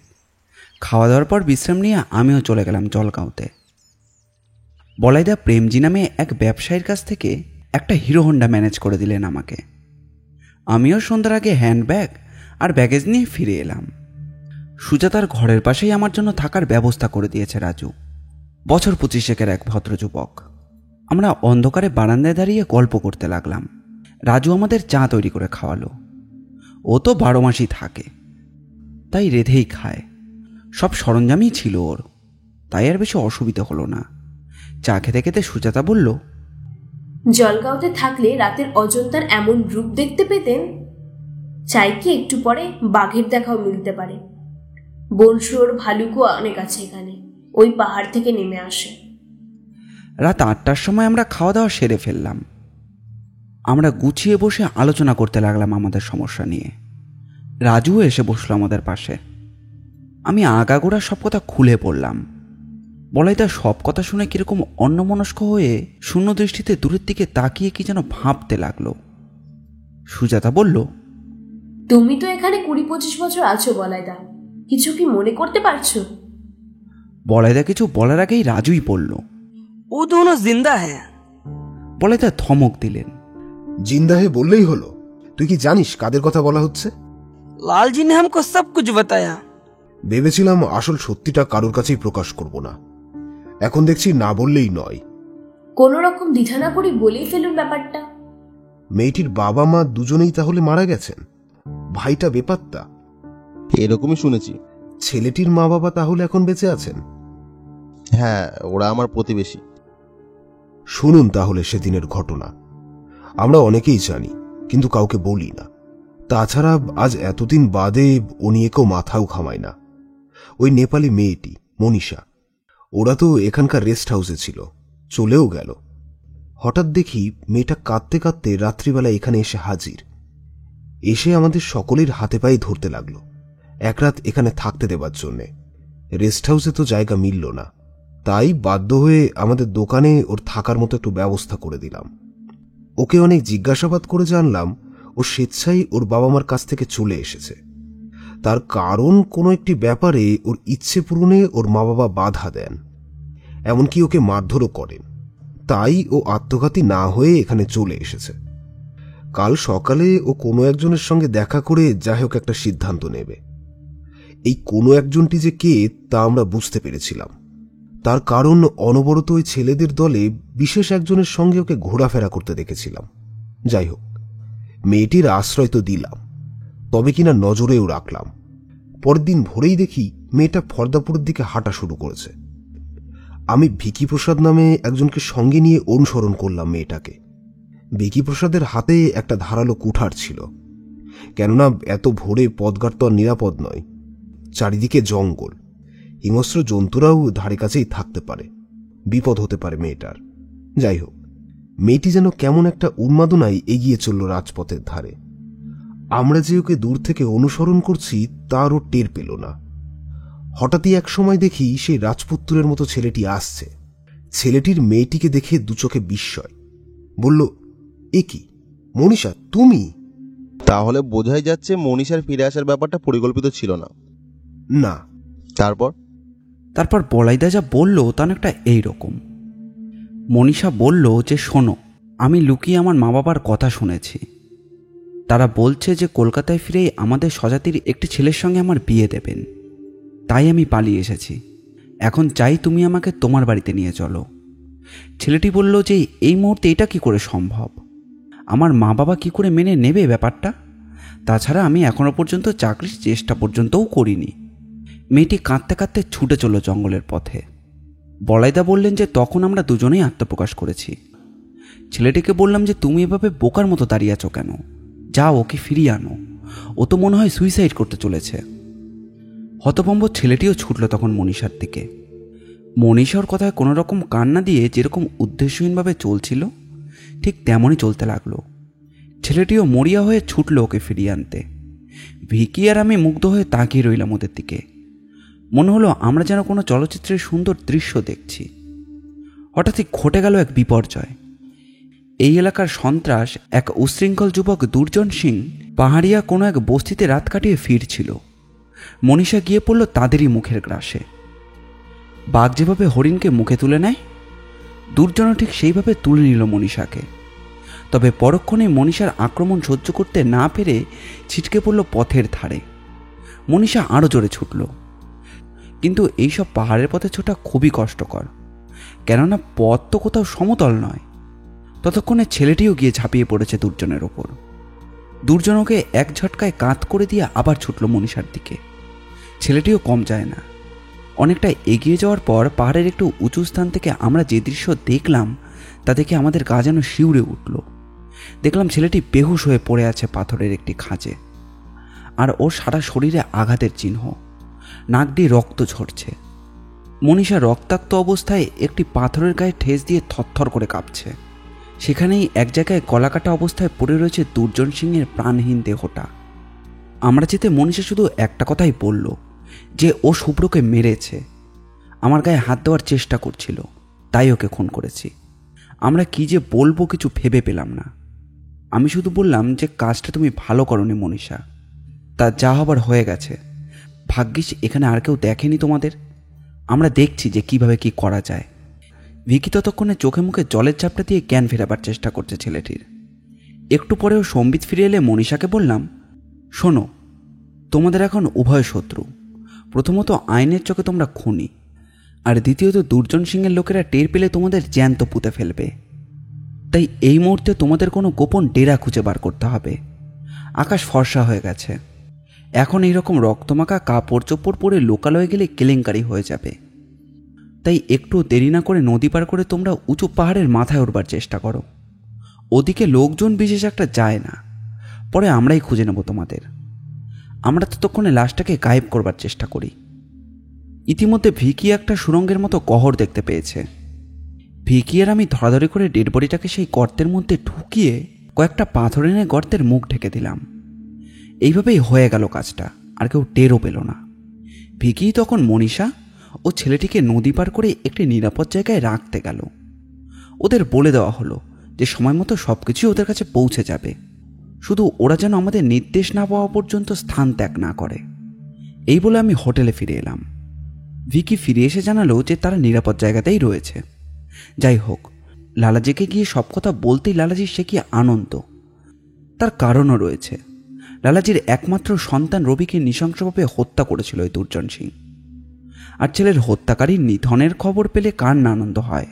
খাওয়া দাওয়ার পর বিশ্রাম নিয়ে আমিও চলে গেলাম জলগাঁওতে। বলাইদা প্রেমজি নামে এক ব্যবসায়ীর কাছ থেকে একটা হিরো হোন্ডা ম্যানেজ করে দিলেন আমাকে। আমিও সন্ধ্যার আগে হ্যান্ডব্যাগ আর ব্যাগেজ নিয়ে ফিরে এলাম। সুজাতার ঘরের পাশেই আমার জন্য থাকার ব্যবস্থা করে দিয়েছে রাজু, বছর 25-এর এক ভদ্র যুবক। আমরা অন্ধকারে বারান্দায় দাঁড়িয়ে গল্প করতে লাগলাম। রাজু আমাদের চা তৈরি করে খাওয়ালো। ও তো 12 মাসই থাকে, তাই রেধেই খায়। সব সরঞ্জামই ছিল ওর, তাই আর বেশি অসুবিধা হলো না। চা খেতে খেতে সুজাতা বলল,
জলগাঁওতে থাকলে রাতের অজন্তার এমন রূপ দেখতে পেতেন। চাই কি একটু পরে বাঘের দেখাও মিলতে পারে। বনশুয়োর ভালুকও অনেক আছে এখানে, ওই পাহাড় থেকে নেমে আসে।
রাত 8টার সময় আমরা খাওয়া দাওয়া সেরে ফেললাম। আমরা গুছিয়ে বসে আলোচনা করতে লাগলাম আমাদের সমস্যা নিয়ে। রাজুও এসে বসলো আমাদের পাশে। আমি আগাগোড়া সব কথা খুলে পড়লাম। বলাইদা সব কথা শুনে কিরকম অন্যমনস্ক হয়ে শূন্য দৃষ্টিতে দূরের দিকে তাকিয়ে কি যেন ভাবতে লাগলো। সুজাতা বলল,
তুমি তো এখানে 20-25 বছর আছো বলাইদা, কিছু কি মনে করতে পারছো?
বলাইদা কিছু বলার আগেই রাজুই বলল,
ও দোনো জিন্দা হ্যাঁ।
বলাইদা ধমক দিলেন,
জিন্দাহে বললেই হলো। তুই কি জানিস কাদের কথা বলা হচ্ছে?
लालजी ने हमको सब कुछ बताया।
ভেবেছিলাম আসল সত্যিটা কারোর কাছেই প্রকাশ করব না, এখন দেখছি না বললেই নয়।
কোনো রকম দ্বিধা না করে বলেই ফেলুন ব্যাপারটা।
মেয়েটির বাবা মা দুজনেই তাহলে মারা গেছেন? ভাইটা বেপাত্তা?
এরকমই শুনেছি।
ছেলেটির মা বাবা তাহলে এখন বেঁচে আছেন?
হ্যাঁ, ওরা আমার প্রতিবেশী।
শুনুন তাহলে সেদিনের ঘটনা। আমরা অনেকেই জানি, কিন্তু কাউকে বলি না। তাছাড়া আজ এতদিন বাদে ও নিয়ে কেউ মাথাও ঘামায় না। ওই নেপালি মেয়েটি মনীষা, ওরা তো এখানকার রেস্ট হাউসে ছিল, চলেও গেল। হঠাৎ দেখি মেয়েটা কাঁদতে কাঁদতে রাত্রিবেলা এখানে এসে হাজির। এসে আমাদের সকলের হাতে পায়ে ধরতে লাগলো এক রাত এখানে থাকতে দেবার জন্যে। রেস্ট হাউসে তো জায়গা মিলল না, তাই বাধ্য হয়ে আমাদের দোকানে ওর থাকার মতো একটু ব্যবস্থা করে দিলাম। ওকে অনেক জিজ্ঞাসাবাদ করে জানলাম ও স্বেচ্ছায় ওর বাবা মার কাছ থেকে চলে এসেছে। তার কারণ কোনো একটি ব্যাপারে ওর ইচ্ছে পূরণে ওর মা বাবা বাধা দেন, এমনকি ওকে মারধরও করেন। তাই ও আত্মঘাতী না হয়ে এখানে চলে এসেছে। কাল সকালে ও কোনো একজনের সঙ্গে দেখা করে যাই হোক একটা সিদ্ধান্ত নেবে। এই কোনো একজনটি যে কে তা আমরা বুঝতে পেরেছিলাম। তার কারণ অনবরত ওই ছেলেদের দলে বিশেষ একজনের সঙ্গে ওকে ঘোরাফেরা করতে দেখেছিলাম। যাই হোক, মেয়েটির আশ্রয় তো দিলাম, তবে কিনা নজরেও রাখলাম। পরের দিন ভোরেই দেখি মেয়েটা ফর্দাপুরের দিকে হাঁটা শুরু করেছে। আমি ভিকি প্রসাদ নামে একজনকে সঙ্গে নিয়ে অনুসরণ করলাম মেয়েটাকে। ভিকি প্রসাদের হাতে একটা ধারালো কুঠার ছিল, কেননা এত ভোরে পথঘাট তো আর নিরাপদ নয়। চারিদিকে জঙ্গল, হিংস্র জন্তুরাও ধারে কাছেই থাকতে পারে, বিপদ হতে পারে মেয়েটার। যাই হোক, মেয়েটি যেন কেমন একটা উন্মাদনায় এগিয়ে চলল রাজপথের ধারে। আমরা যে ওকে দূর থেকে অনুসরণ করছি তারও টের পেল না। হঠাৎই এক সময় দেখি সেই রাজপুত্রের মতো ছেলেটি আসছে। ছেলেটির মেয়েটিকে দেখে দু চোখে বিস্ময়। বলল, এ কি মনীষা, তুমি?
তাহলে বোঝাই যাচ্ছে মনীষার ফিরে আসার ব্যাপারটা পরিকল্পিত ছিল না।
না।
তারপর বলাইদা যা বলল তা একটা এইরকম। মনীষা বলল যে, শোনো, আমি লুকিয়ে আমার মা বাবার কথা শুনেছি। তারা বলছে যে কলকাতায় ফিরেই আমাদের স্বজাতির একটি ছেলের সঙ্গে আমার বিয়ে দেবেন। তাই আমি পালিয়ে এসেছি। এখন চাই তুমি আমাকে তোমার বাড়িতে নিয়ে চলো। ছেলেটি বলল যে এই মুহূর্তে এটা কি করে সম্ভব, আমার মা বাবা কি করে মেনে নেবে ব্যাপারটা? তাছাড়া আমি এখনো পর্যন্ত চাকরির চেষ্টা পর্যন্তও করিনি। মেয়েটি কাঁদতে কাঁদতে ছুটে চলল জঙ্গলের পথে। বলাইদা বললেন যে তখন আমরা দুজনেই আত্মপ্রকাশ করেছি। ছেলেটিকে বললাম যে তুমি এভাবে বোকার মতো দাঁড়িয়ে আছো কেন, যাও ওকে ফিরিয়ে আনো, ও তো মনে হয় সুইসাইড করতে চলেছে। হতভম্ব ছেলেটিও ছুটল তখন মনীষার দিকে। মনীষার কথায় কোনো রকম কান্না দিয়ে যেরকম উদ্দেশ্যহীনভাবে চলছিল, ঠিক তেমনই চলতে লাগলো। ছেলেটিও মরিয়া হয়ে ছুটল ওকে ফিরিয়ে আনতে। ভিকি আর আমি মুগ্ধ হয়ে তাকিয়ে রইলাম ওদের দিকে। মনে হলো আমরা যেন কোনো চলচ্চিত্রের সুন্দর দৃশ্য দেখছি। হঠাৎই ঘটে গেল এক বিপর্যয়। এই এলাকার সন্ত্রাস এক উশৃঙ্খল যুবক দুর্জন সিং পাহাড়িয়া কোনো এক বস্তিতে রাত কাটিয়ে ফিরছিল। মনীষা গিয়ে পড়ল তাদেরই মুখের গ্রাসে। বাঘ যেভাবে হরিণকে মুখে তুলে নেয়, দুর্জনও ঠিক সেইভাবে তুলে নিল মনীষাকে। তবে পরক্ষণে মনীষার আক্রমণ সহ্য করতে না পেরে ছিটকে পড়ল পথের ধারে। মনীষা আরও জোরে ছুটল, কিন্তু এইসব পাহাড়ের পথে ছোটা খুবই কষ্টকর, কেননা পথ তো কোথাও সমতল নয়। ততক্ষণে ছেলেটিও গিয়ে ঝাঁপিয়ে পড়েছে দুর্জনের ওপর। দুর্জনকে এক ঝটকায় কাত করে দিয়ে আবার ছুটল মনীষার দিকে। ছেলেটিও কম যায় না। অনেকটা এগিয়ে যাওয়ার পর পাহাড়ের একটু উঁচু স্থান থেকে আমরা যে দৃশ্য দেখলাম তা দেখে আমাদের গা যেন শিউরে উঠল। দেখলাম ছেলেটি বেহুশ হয়ে পড়ে আছে পাথরের একটি খাঁজে, আর ওর সারা শরীরে আঘাতের চিহ্ন, নাক দিয়ে রক্ত ঝরছে। মনীষা রক্তাক্ত অবস্থায় একটি পাথরের গায়ে ঠেস দিয়ে থরথর করে কাঁপছে। সেখানেই এক জায়গায় গলাকাটা অবস্থায় পড়ে রয়েছে দুর্জন সিংয়ের প্রাণহীন দেহটা। আমরা যেতে মনীষা শুধু একটা কথাই বলল, যে ও শুভ্রকে মেরেছে, আমার গায়ে হাত দেওয়ার চেষ্টা করছিল, তাই ওকে খুন করেছি। আমরা কি যে বলবো কিছু ভেবে পেলাম না। আমি শুধু বললাম যে কাজটা তুমি ভালো করনি মনীষা, তা যা হবার হয়ে গেছে। ভাগ্যিস এখানে আর কেউ দেখেনি তোমাদের। আমরা দেখছি যে কিভাবে কি করা যায়। ভিকি ততক্ষণে চোখে মুখে জলের চাপটা দিয়ে জ্ঞান ফেরাবার চেষ্টা করছে ছেলেটির। একটু পরেও সম্বিত ফিরে এলে মনীষাকে বললাম, শোনো, তোমাদের এখন উভয় শত্রু। প্রথমত আইনের চোখে তোমরা খুনি, আর দ্বিতীয়ত দুর্জন সিংহের লোকেরা টের পেলে তোমাদের জ্যান্ত পুঁতে ফেলবে। তাই এই মুহূর্তে তোমাদের কোনো গোপন ডেরা খুঁজে বার করতে হবে। আকাশ ফর্সা হয়ে গেছে, এখন এইরকম রক্তমাখা কাপড় চোপড় পরে লোকালয়ে গেলে কেলেঙ্কারি হয়ে যাবে। তাই একটু দেরি না করে নদী পার করে তোমরা উঁচু পাহাড়ের মাথায় উঠবার চেষ্টা করো। ওদিকে লোকজন বিশেষ একটা যায় না, পরে আমরাই খুঁজে নেব তোমাদের। আমরা ততক্ষণে লাশটাকে গায়েব করবার চেষ্টা করি। ইতিমধ্যে ভিকি একটা সুরঙ্গের মতো গহ্বর দেখতে পেয়েছে। ভিকি আর আমি ধরাধরি করে ডেড বডিটাকে সেই গর্তের মধ্যে ঢুকিয়ে কয়েকটা পাথর এনে গর্তের মুখ ঢেকে দিলাম। এইভাবেই হয়ে গেল কাজটা, আর কেউ টেরও পেল না। ভিকি তখন মনীষা ও ছেলেটিকে নদী পার করে একটি নিরাপদ জায়গায় রাখতে গেল। ওদের বলে দেওয়া হলো যে সময় মতো সব কিছুই ওদের কাছে পৌঁছে যাবে, শুধু ওরা যেন আমাদের নির্দেশ না পাওয়া পর্যন্ত স্থান ত্যাগ না করে। এই বলে আমি হোটেলে ফিরে এলাম। ভিকি ফিরে এসে জানালো যে তারা নিরাপদ জায়গাতেই রয়েছে। যাই হোক, লালাজিকে গিয়ে সব কথা বলতেই লালাজির সে কি আনন্দ। তার কারণও রয়েছে। লালাজির একমাত্র সন্তান রবিকে নৃশংসভাবে হত্যা করেছিল এই দুর্জন সিং, আর ছেলের হত্যাকারীর নিধনের খবর পেলে কার না আনন্দ হয়।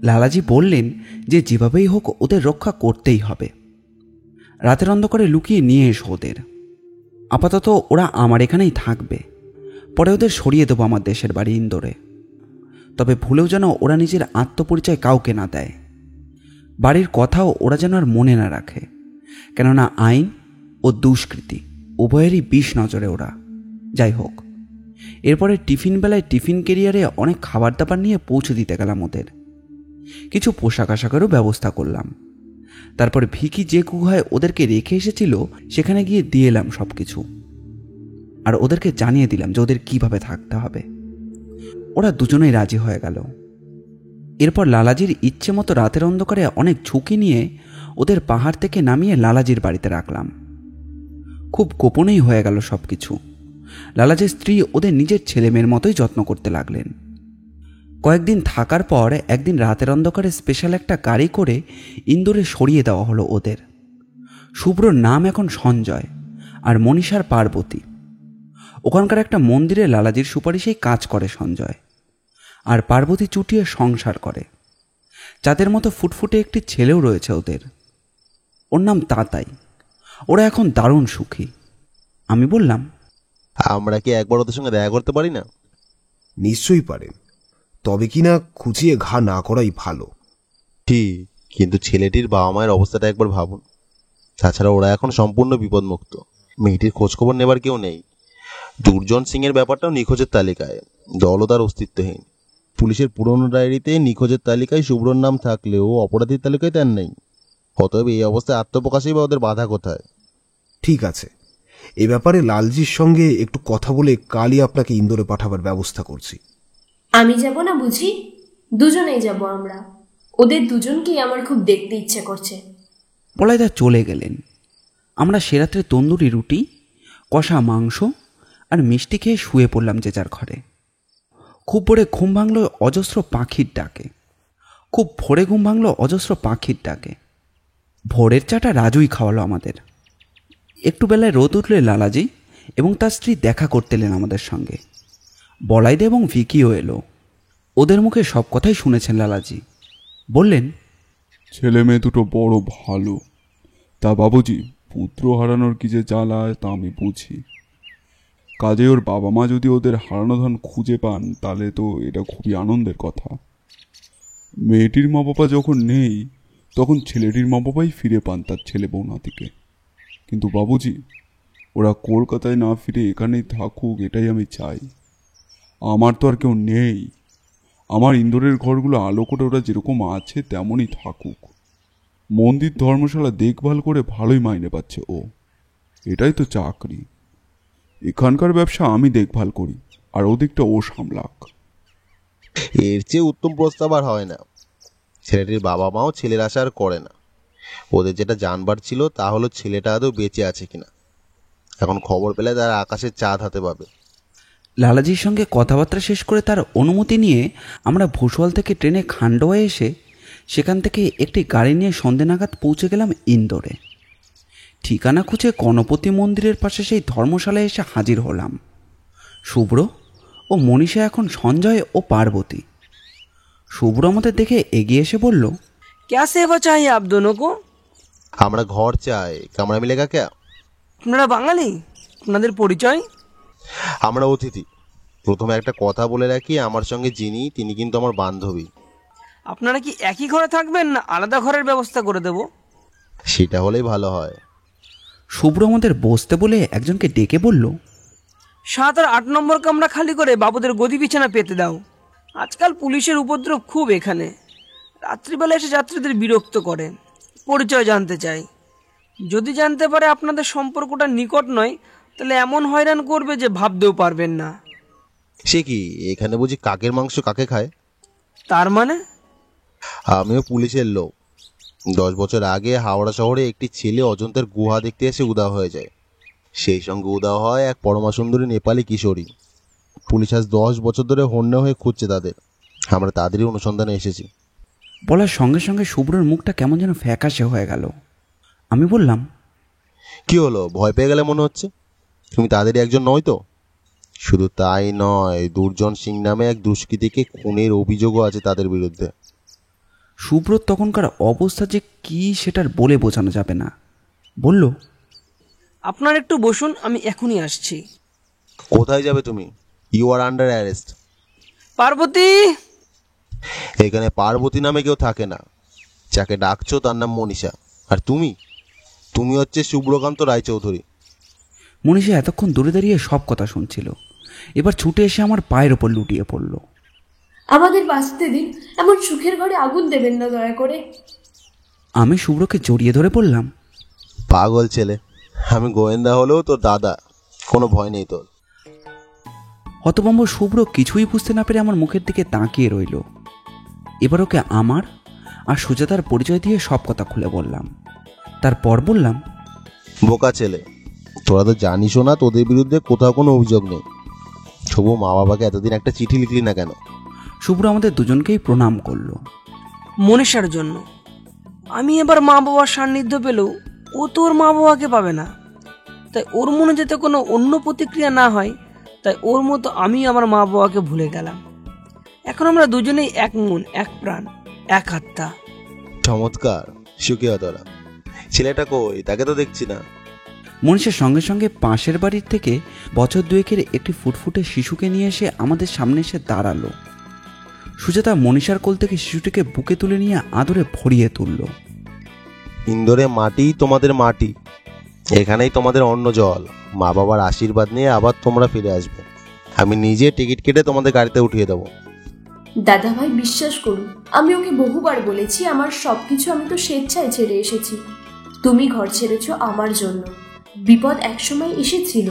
লালাজি বললেন যে যেভাবেই হোক ওদের রক্ষা করতেই হবে। রাতের অন্ধকারে লুকিয়ে নিয়ে এসো ওদের। আপাতত ওরা আমার এখানেই থাকবে, পরে ওদের সরিয়ে দেবো আমার দেশের বাড়ি ইন্দোরে। তবে ভুলেও যেন ওরা নিজের আত্মপরিচয় কাউকে না দেয়। বাড়ির কথাও ওরা যেন আর মনে না রাখে, কেননা আইন ও দুষ্কৃতি উভয়েরই বিষ নজরে ওরা। যাই হোক, এরপরে টিফিন বেলায় টিফিন ক্যারিয়ারে অনেক খাবার দাবার নিয়ে পৌঁছে দিতে গেলাম ওদের। কিছু পোশাক আশাকেরও ব্যবস্থা করলাম। তারপর ভিকি যে গুহায় ওদেরকে রেখে এসেছিল সেখানে গিয়ে দিয়ে এলাম সব কিছু, আর ওদেরকে জানিয়ে দিলাম যে ওদের কিভাবে থাকতে হবে। ওরা দুজনেই রাজি হয়ে গেল। এরপর লালাজির ইচ্ছে মতো রাতের অন্ধকারে অনেক ঝুঁকি নিয়ে ওদের পাহাড় থেকে নামিয়ে লালাজির বাড়িতে রাখলাম। খুব গোপনেই হয়ে গেল সব কিছু। লালাজির স্ত্রী ওদের নিজের ছেলেমেয়ের মতোই যত্ন করতে লাগলেন। কয়েকদিন থাকার পর একদিন রাতের অন্ধকারে স্পেশাল একটা গাড়ি করে ইন্দোরে সরিয়ে দেওয়া হলো ওদের। শুভ্রর নাম এখন সঞ্জয়, আর মনীষার পার্বতী। ওখানকার একটা মন্দিরে লালাজির সুপারিশেই কাজ করে সঞ্জয়, আর পার্বতী চুটিয়ে সংসার করে। চাঁদের মতো ফুটফুটে একটি ছেলেও রয়েছে ওদের, ওর নাম তাতাই। ওরা এখন দারুণ সুখী। আমি বললাম,
আমরা কি একবার ওদের সঙ্গে দেখা করতে পারি না?
নিশ্চয়ই পারেন, তবে কিনা খুঁচিয়ে ঘা না করাই ভালো।
ঠিক, কিন্তু ছেলেটির বাবা মায়ের অবস্থাটা একবার ভাবুন। তাছাড়া ওরা এখন সম্পূর্ণ বিপদমুক্ত। মেয়েটির খোঁজখবর নেবার কেউ নেই। দুর্জন সিংয়ের ব্যাপারটাও নিখোঁজের তালিকায়, দলও তার অস্তিত্বহীন। পুলিশের পুরনো ডায়েরিতে নিখোঁজের তালিকায় শুভ্রর নাম থাকলেও অপরাধীর তালিকায় তার নেই। অতএব এই অবস্থায় আত্মপ্রকাশেই বা ওদের বাধা কোথায়?
ঠিক আছে, এ ব্যাপারে লালজির সঙ্গে একটু কথা বলে কালই আপনাকে ইন্দোরে পাঠাবার ব্যবস্থা করছি।
আমি যাব না বুঝি? দুজনেই যাব আমরা। ওদের দুজনকেই আমার খুব দেখতে ইচ্ছে করছে।
বলাইদা চলে গেলেন। আমরা সে রাত্রে তন্দুরি রুটি, কষা মাংস আর মিষ্টি খেয়ে শুয়ে পড়লাম যে যার ঘরে। খুব ভোরে ঘুম ভাঙল অজস্র পাখির ডাকে। ভোরের চাটা রাজুই খাওয়ালো আমাদের। একটু বেলায় রোদ উঠলে লালাজি এবং তার স্ত্রী দেখা করতে এলেন আমাদের সঙ্গে। বলাইদা এবং ভিকিও এলো। ওদের মুখে সব কথাই শুনেছেন লালাজি। বললেন,
ছেলে মেয়ে দুটো বড় ভালো। তা বাবুজি, পুত্র হারানোর কি যে জ্বালা তা আমি বুঝি। কাজে ওর বাবা মা যদি ওদের হারানো ধন খুঁজে পান তাহলে তো এটা খুবই আনন্দের কথা। মেয়েটির মা বাবা যখন নেই তখন ছেলেটির মা বাবাই ফিরে পান তার ছেলে বউ নাতিকে। কিন্তু বাবুজি, ওরা কলকাতায় না ফিরে এখানেই থাকুক, এটাই আমি চাই। আমার তো আর কেউ নেই। আমার ইন্দোরের ঘরগুলো আলো করে ওরা যেরকম আছে তেমনই থাকুক। মন্দির ধর্মশালা দেখভাল করে ভালোই মাইনে পাচ্ছে ও। এটাই তো চাকরি। এখানকার ব্যবসা আমি দেখভাল করি আর ওদিকটা ও সামলাক।
এর চেয়ে উত্তম প্রস্তাব আর হয় না। ছেলেটির বাবা মাও ছেলের আশা আর করে না। ওদের যেটা জানবার ছিল তা হলো ছেলেটা আদৌ বেঁচে আছে কিনা। এখন খবর পেলে তারা আকাশের চাঁদ হাতে পাবে।
লালাজির সঙ্গে কথাবার্তা শেষ করে তার অনুমতি নিয়ে আমরা ভুসওয়াল থেকে ট্রেনে খান্ডোয়ায় এসে সেখান থেকে একটি গাড়ি নিয়ে সন্ধ্যে নাগাদ পৌঁছে গেলাম ইন্দোরে। ঠিকানা খুঁজে গণপতি মন্দিরের পাশে সেই ধর্মশালায় এসে হাজির হলাম। শুভ্র ও মনীষা এখন সঞ্জয় ও পার্বতী। শুভ্র আমাদের দেখে এগিয়ে এসে বলল,
क्या सेवा चाहिए आप दोनों को?
আমরা ঘর চাই, কামরা মিলেগা ক্যা?
আপনারা বাঙালি? আপনাদের পরিচয়?
আমরা অতিথি। প্রথমে একটা কথা বলে রাখি, আমার সঙ্গে যিনি তিনি কিন্তু আমার বান্ধবী।
আপনারা কি একই ঘরে থাকবেন না আলাদা ঘরের ব্যবস্থা করে দেব?
সেটা হলেই ভালো হয়।
শুভ্র আমাদের বসতে বলে একজনকে ডেকে বলল,
7 আর 8 নম্বর কামরা খালি করে বাবুদের গদি বিছানা পেতে দাও। আজকাল পুলিশের উপদ্রব খুব এখানে। রাত্রিবেলা এসে যাত্রীদের বিরক্ত করে। পরিচয় জানতে চাই। যদি জানতে পারে আপনাদের সম্পর্কটা নিকট নয় তাহলে এমন হয়রান করবে যে ভাবতেও পারবেন না।
সে কি, এখানে বুঝি কাকের মাংস কাকে খায়?
তার মানে?
আমিও পুলিশের লোক। 10 বছর আগে হাওড়া শহরে একটি ছেলে অজন্তার গুহা দেখতে এসে উধাও হয়ে যায়। সেই সঙ্গে উধাও হয় এক পরমা সুন্দরী নেপালি কিশোরী। পুলিশ আজ 10 বছর ধরে হন্য হয়ে খুঁজছে তাদের। আমরা তাদেরই অনুসন্ধানে এসেছি।
বলার সঙ্গে সঙ্গে শুভ্রর মুখটা কেমন যেন ফ্যাকাশে হয়ে গেল। আমি বললাম,
কি হলো, ভয় পেয়ে গেলে মনে হচ্ছে? তুমি তাদেরই একজন নয় তো? শুধু তাই নয়, দুর্জন সিং নামে এক দুষ্কৃতীকে খুনের অভিযোগও আছে তাদের বিরুদ্ধে।
শুভ্রর তখনকার অবস্থা যে কি সেটার বলে বোঝানো যাবে না। বলল,
আপনার একটু বসুন, আমি এখনই আসছি।
কোথায় যাবে তুমি? You are under arrest.
Parvati!
এখানে পার্বতী নামে কেউ থাকে না। যাকে ডাকছো তার নাম মনীষা। আর তুমি হচ্ছে শুভ্রকান্ত রায়চৌধুরী।
মনীষা এতক্ষণ দূরে দাঁড়িয়ে সব কথা শুনছিল। এবার ছুটে এসে আমার পায়ের ওপর লুটিয়ে পড়ল।
আমাদের বাঁচতে দিন, এমন সুখের ঘরে আগুন দেবেন না দয়া করে।
আমি শুভ্রকে জড়িয়ে ধরে বললাম,
পাগল ছেলে, আমি গোয়েন্দা হলেও তোর দাদা, কোনো ভয় নেই তোর।
হতভম্ব শুভ্র কিছুই বুঝতে না পেরে আমার মুখের দিকে তাকিয়ে রইল। এবার ওকে আমার আর সুজাতার পরিচয় দিয়ে সব কথা খুলে বললাম। তারপর বললাম,
বোকা ছেলে, তোরা তো জানিসও না তোদের বিরুদ্ধে কোথাও কোনো অভিযোগ নেই। তবু মা বাবাকে এতদিন একটা চিঠি লিখলি না কেন?
শুভ্র আমাদের দুজনকেই প্রণাম করল।
মনীষার জন্য। আমি এবার মা বাবার সান্নিধ্য পেলেও ও তোর মা বাবাকে পাবে না। তাই ওর মনে যাতে কোনো অন্য প্রতিক্রিয়া না হয়, তাই ওর মতো আমি আমার মা বাবাকে ভুলে গেলাম। এখন আমরা দুজনেই এক মন, এক প্রাণ, এক আত্মা।
চমৎকার, সুখী হয় তোরা। ছেলেটা কই, তাকে তো দেখছি না।
মনীষার সঙ্গে সঙ্গে পাশের বাড়ির থেকে বছর 2 একটি ফুটফুটে শিশুকে নিয়ে এসে আমাদের সামনে এসে দাঁড়ালো। সুজাতা মনীষার কোল থেকে শিশুটিকে বুকে তুলে নিয়ে আদরে ভরিয়ে তুলল।
ইন্দোরে মাটি তোমাদের মাটি, এখানেই তোমাদের অন্ন জল। মা বাবার আশীর্বাদ নিয়ে আবার তোমরা ফিরে আসবে। আমি নিজে টিকিট কেটে তোমাদের গাড়িতে উঠিয়ে দেবো।
দাদা ভাই, বিশ্বাস করুন, আমি ওকে বহুবার বলেছি আমার সবকিছু আমি তো স্বেচ্ছায় ছেড়ে এসেছি। তুমি ঘর ছেড়েছ আমার জন্য। বিপদ একসময় এসেছিল,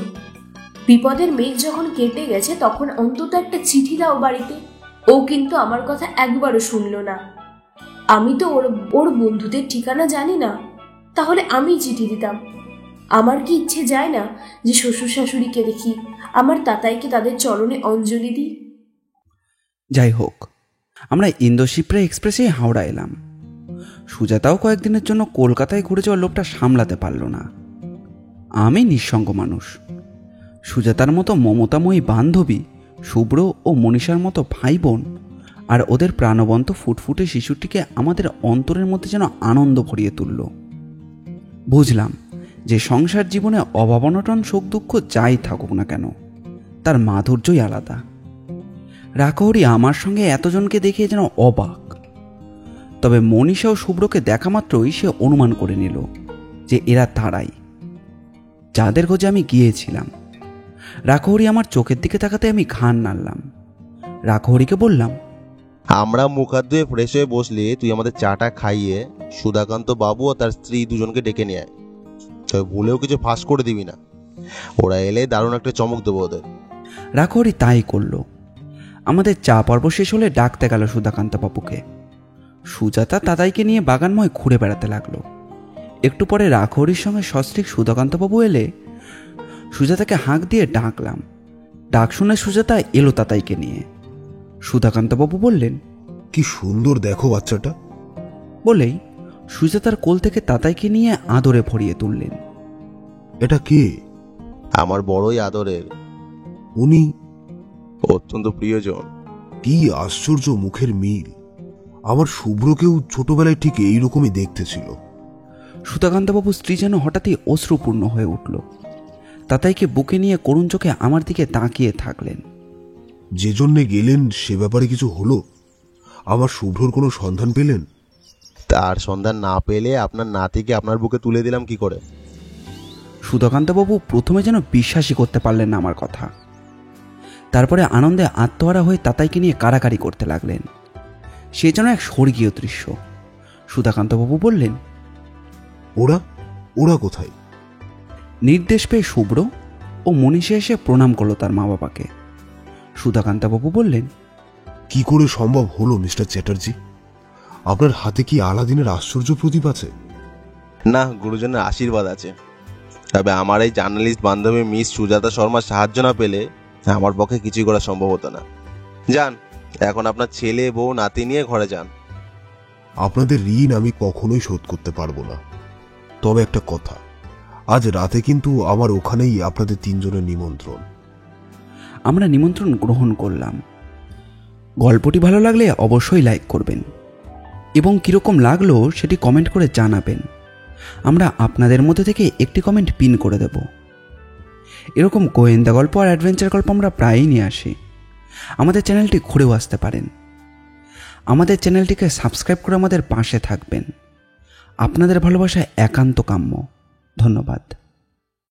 বিপদের মেঘ যখন কেটে গেছে তখন অন্তত একটা চিঠি দাও বাড়িতে। ও কিন্তু আমার কথা একবারও শুনলো না। আমি তো ওর বন্ধুদের ঠিকানা জানি না, তাহলে আমি চিঠি দিতাম। আমার কি ইচ্ছে যায় না যে শ্বশুর শাশুড়িকে দেখি, আমার তাতাইকে তাদের চরণে অঞ্জলি দিই?
যাই হোক, আমরা ইন্দোশিপ্রা এক্সপ্রেসে হাওড়া এলাম। সুজাতাও কয়েকদিনের জন্য কলকাতায় ঘুরে যাওয়ার লোকটা সামলাতে পারল না। আমি নিঃসঙ্গ মানুষ, সুজাতার মতো মমতাময়ী বান্ধবী, শুভ্র ও মনীষার মতো ভাই বোন আর ওদের প্রাণবন্ত ফুটফুটে শিশুটিকে আমাদের অন্তরের মধ্যে যেন আনন্দ ভরিয়ে তুলল। বুঝলাম যে সংসার জীবনে অভাব অনটন সুখ দুঃখ যাই থাকুক না কেন, তার মাধুর্যই আলাদা। রাকহরি আমার সঙ্গে এতজনকে দেখে যেন অবাক। তবে মনীষা ও শুভ্রকে দেখা মাত্রই সে অনুমান করে নিল যে এরা তারাই যাদের খোঁজে আমি গিয়েছিলাম। রাকহরি আমার চোখের দিকে তাকাতে আমি ঘাড় নাড়লাম। রাকহরিকে বললাম,
আমরা মুখ হাত ধুয়ে ফ্রেশ হয়ে বসলে তুই আমাদের চাটা খাইয়ে সুধাকান্ত বাবু ও তার স্ত্রী দুজনকে ডেকে নিয়ে আয়। তবে ভুলেও কিছু ফাঁস করে দিবি না, ওরা এলে দারুণ একটা চমক দেবো ওদের।
রাকহরি তাই করল। আমাদের চা পর্ব শেষ হলে ডাকতে গেল সুধাকান্ত বাবুকে। সুজাতা তাতাইকে নিয়ে বাগানময় ঘুরে বেড়াতে লাগলো। একটু পরে রাকহরির সঙ্গে সস্ত্রীক সুধাকান্ত বাবু এলে সুজাতাকে হাঁক দিয়ে ডাকলাম। ডাক শুনে সুজাতা এলো তাতাইকে নিয়ে। সুধাকান্ত বাবু বললেন,
কি সুন্দর দেখো বাচ্চাটা।
বলেই সুজাতার কোল থেকে তাতাইকে নিয়ে আদরে ভরিয়ে তুললেন।
এটা কে?
আমার বড়ই আদরের,
উনি
অত্যন্ত প্রিয়জন।
কি আশ্চর্য মুখের মিল। আমার শুভ্রকেও ছোটবেলায় ঠিক এইরকমই দেখতে ছিল।
সুধাকান্তবাবু স্ত্রী যেন হঠাৎই অশ্রুপূর্ণ হয়ে উঠল। তাতাইকে বুকে নিয়ে করুণ চোখে আমার দিকে তাকিয়ে থাকলেন।
যে জন্যে গেলেন সে ব্যাপারে কিছু হলো? আমার শুভ্রর কোনো সন্ধান পেলেন?
তার সন্ধান না পেলে আপনার নাতিকে আপনার বুকে তুলে দিলাম কি করে?
সুধাকান্তবাবু প্রথমে যেন বিশ্বাসই করতে পারলেন না আমার কথা। তারপরে আনন্দে আত্মহারা হয়ে তাতাইকে নিয়ে কাড়াকাড়ি করতে লাগলেন। সে যেন এক স্বর্গীয় দৃশ্য। সুধাকান্তবাবু বললেন,
ওরা ওরা কোথায়?
নির্দেশ পেয়ে শুভ্র ও মনীষা এসে প্রণাম করলো তার মা বাবাকে। সুধাকান্তবাবু বললেন,
কি করে সম্ভব হলো মিস্টার চ্যাটার্জি? আপনার হাতে কি আলাদিনের আশ্চর্য প্রদীপ আছে?
না, গুরুজনের আশীর্বাদ আছে। তবে আমার এই জার্নালিস্ট বান্ধবী মিস সুজাতা শর্মার সাহায্য না পেলে আমার পক্ষে কিছুই করা সম্ভব হতো না। যান, এখন আপনার ছেলে বউ নাতি নিয়ে ঘরে যান।
আপনাদের ঋণ আমি কখনোই শোধ করতে পারবো না। তবে একটা কথা, আজ রাতে কিন্তু আমার ওখানেই আপনাদের তিনজনের নিমন্ত্রণ।
আমরা নিমন্ত্রণ গ্রহণ করলাম। গল্পটি ভালো লাগলে অবশ্যই লাইক করবেন এবং কীরকম লাগলো সেটি কমেন্ট করে জানাবেন। আমরা আপনাদের মধ্যে থেকে একটি কমেন্ট পিন করে দেব। এরকম গোয়েন্দা গল্প আর অ্যাডভেঞ্চার গল্প আমরা প্রায়ই নিয়ে আসি। আমাদের চ্যানেলটি ঘুরেও আসতে পারেন। আমাদের চ্যানেলটিকে সাবস্ক্রাইব করে আমাদের পাশে থাকবেন। আপনাদের ভালোবাসা একান্ত কাম্য। ধন্যবাদ।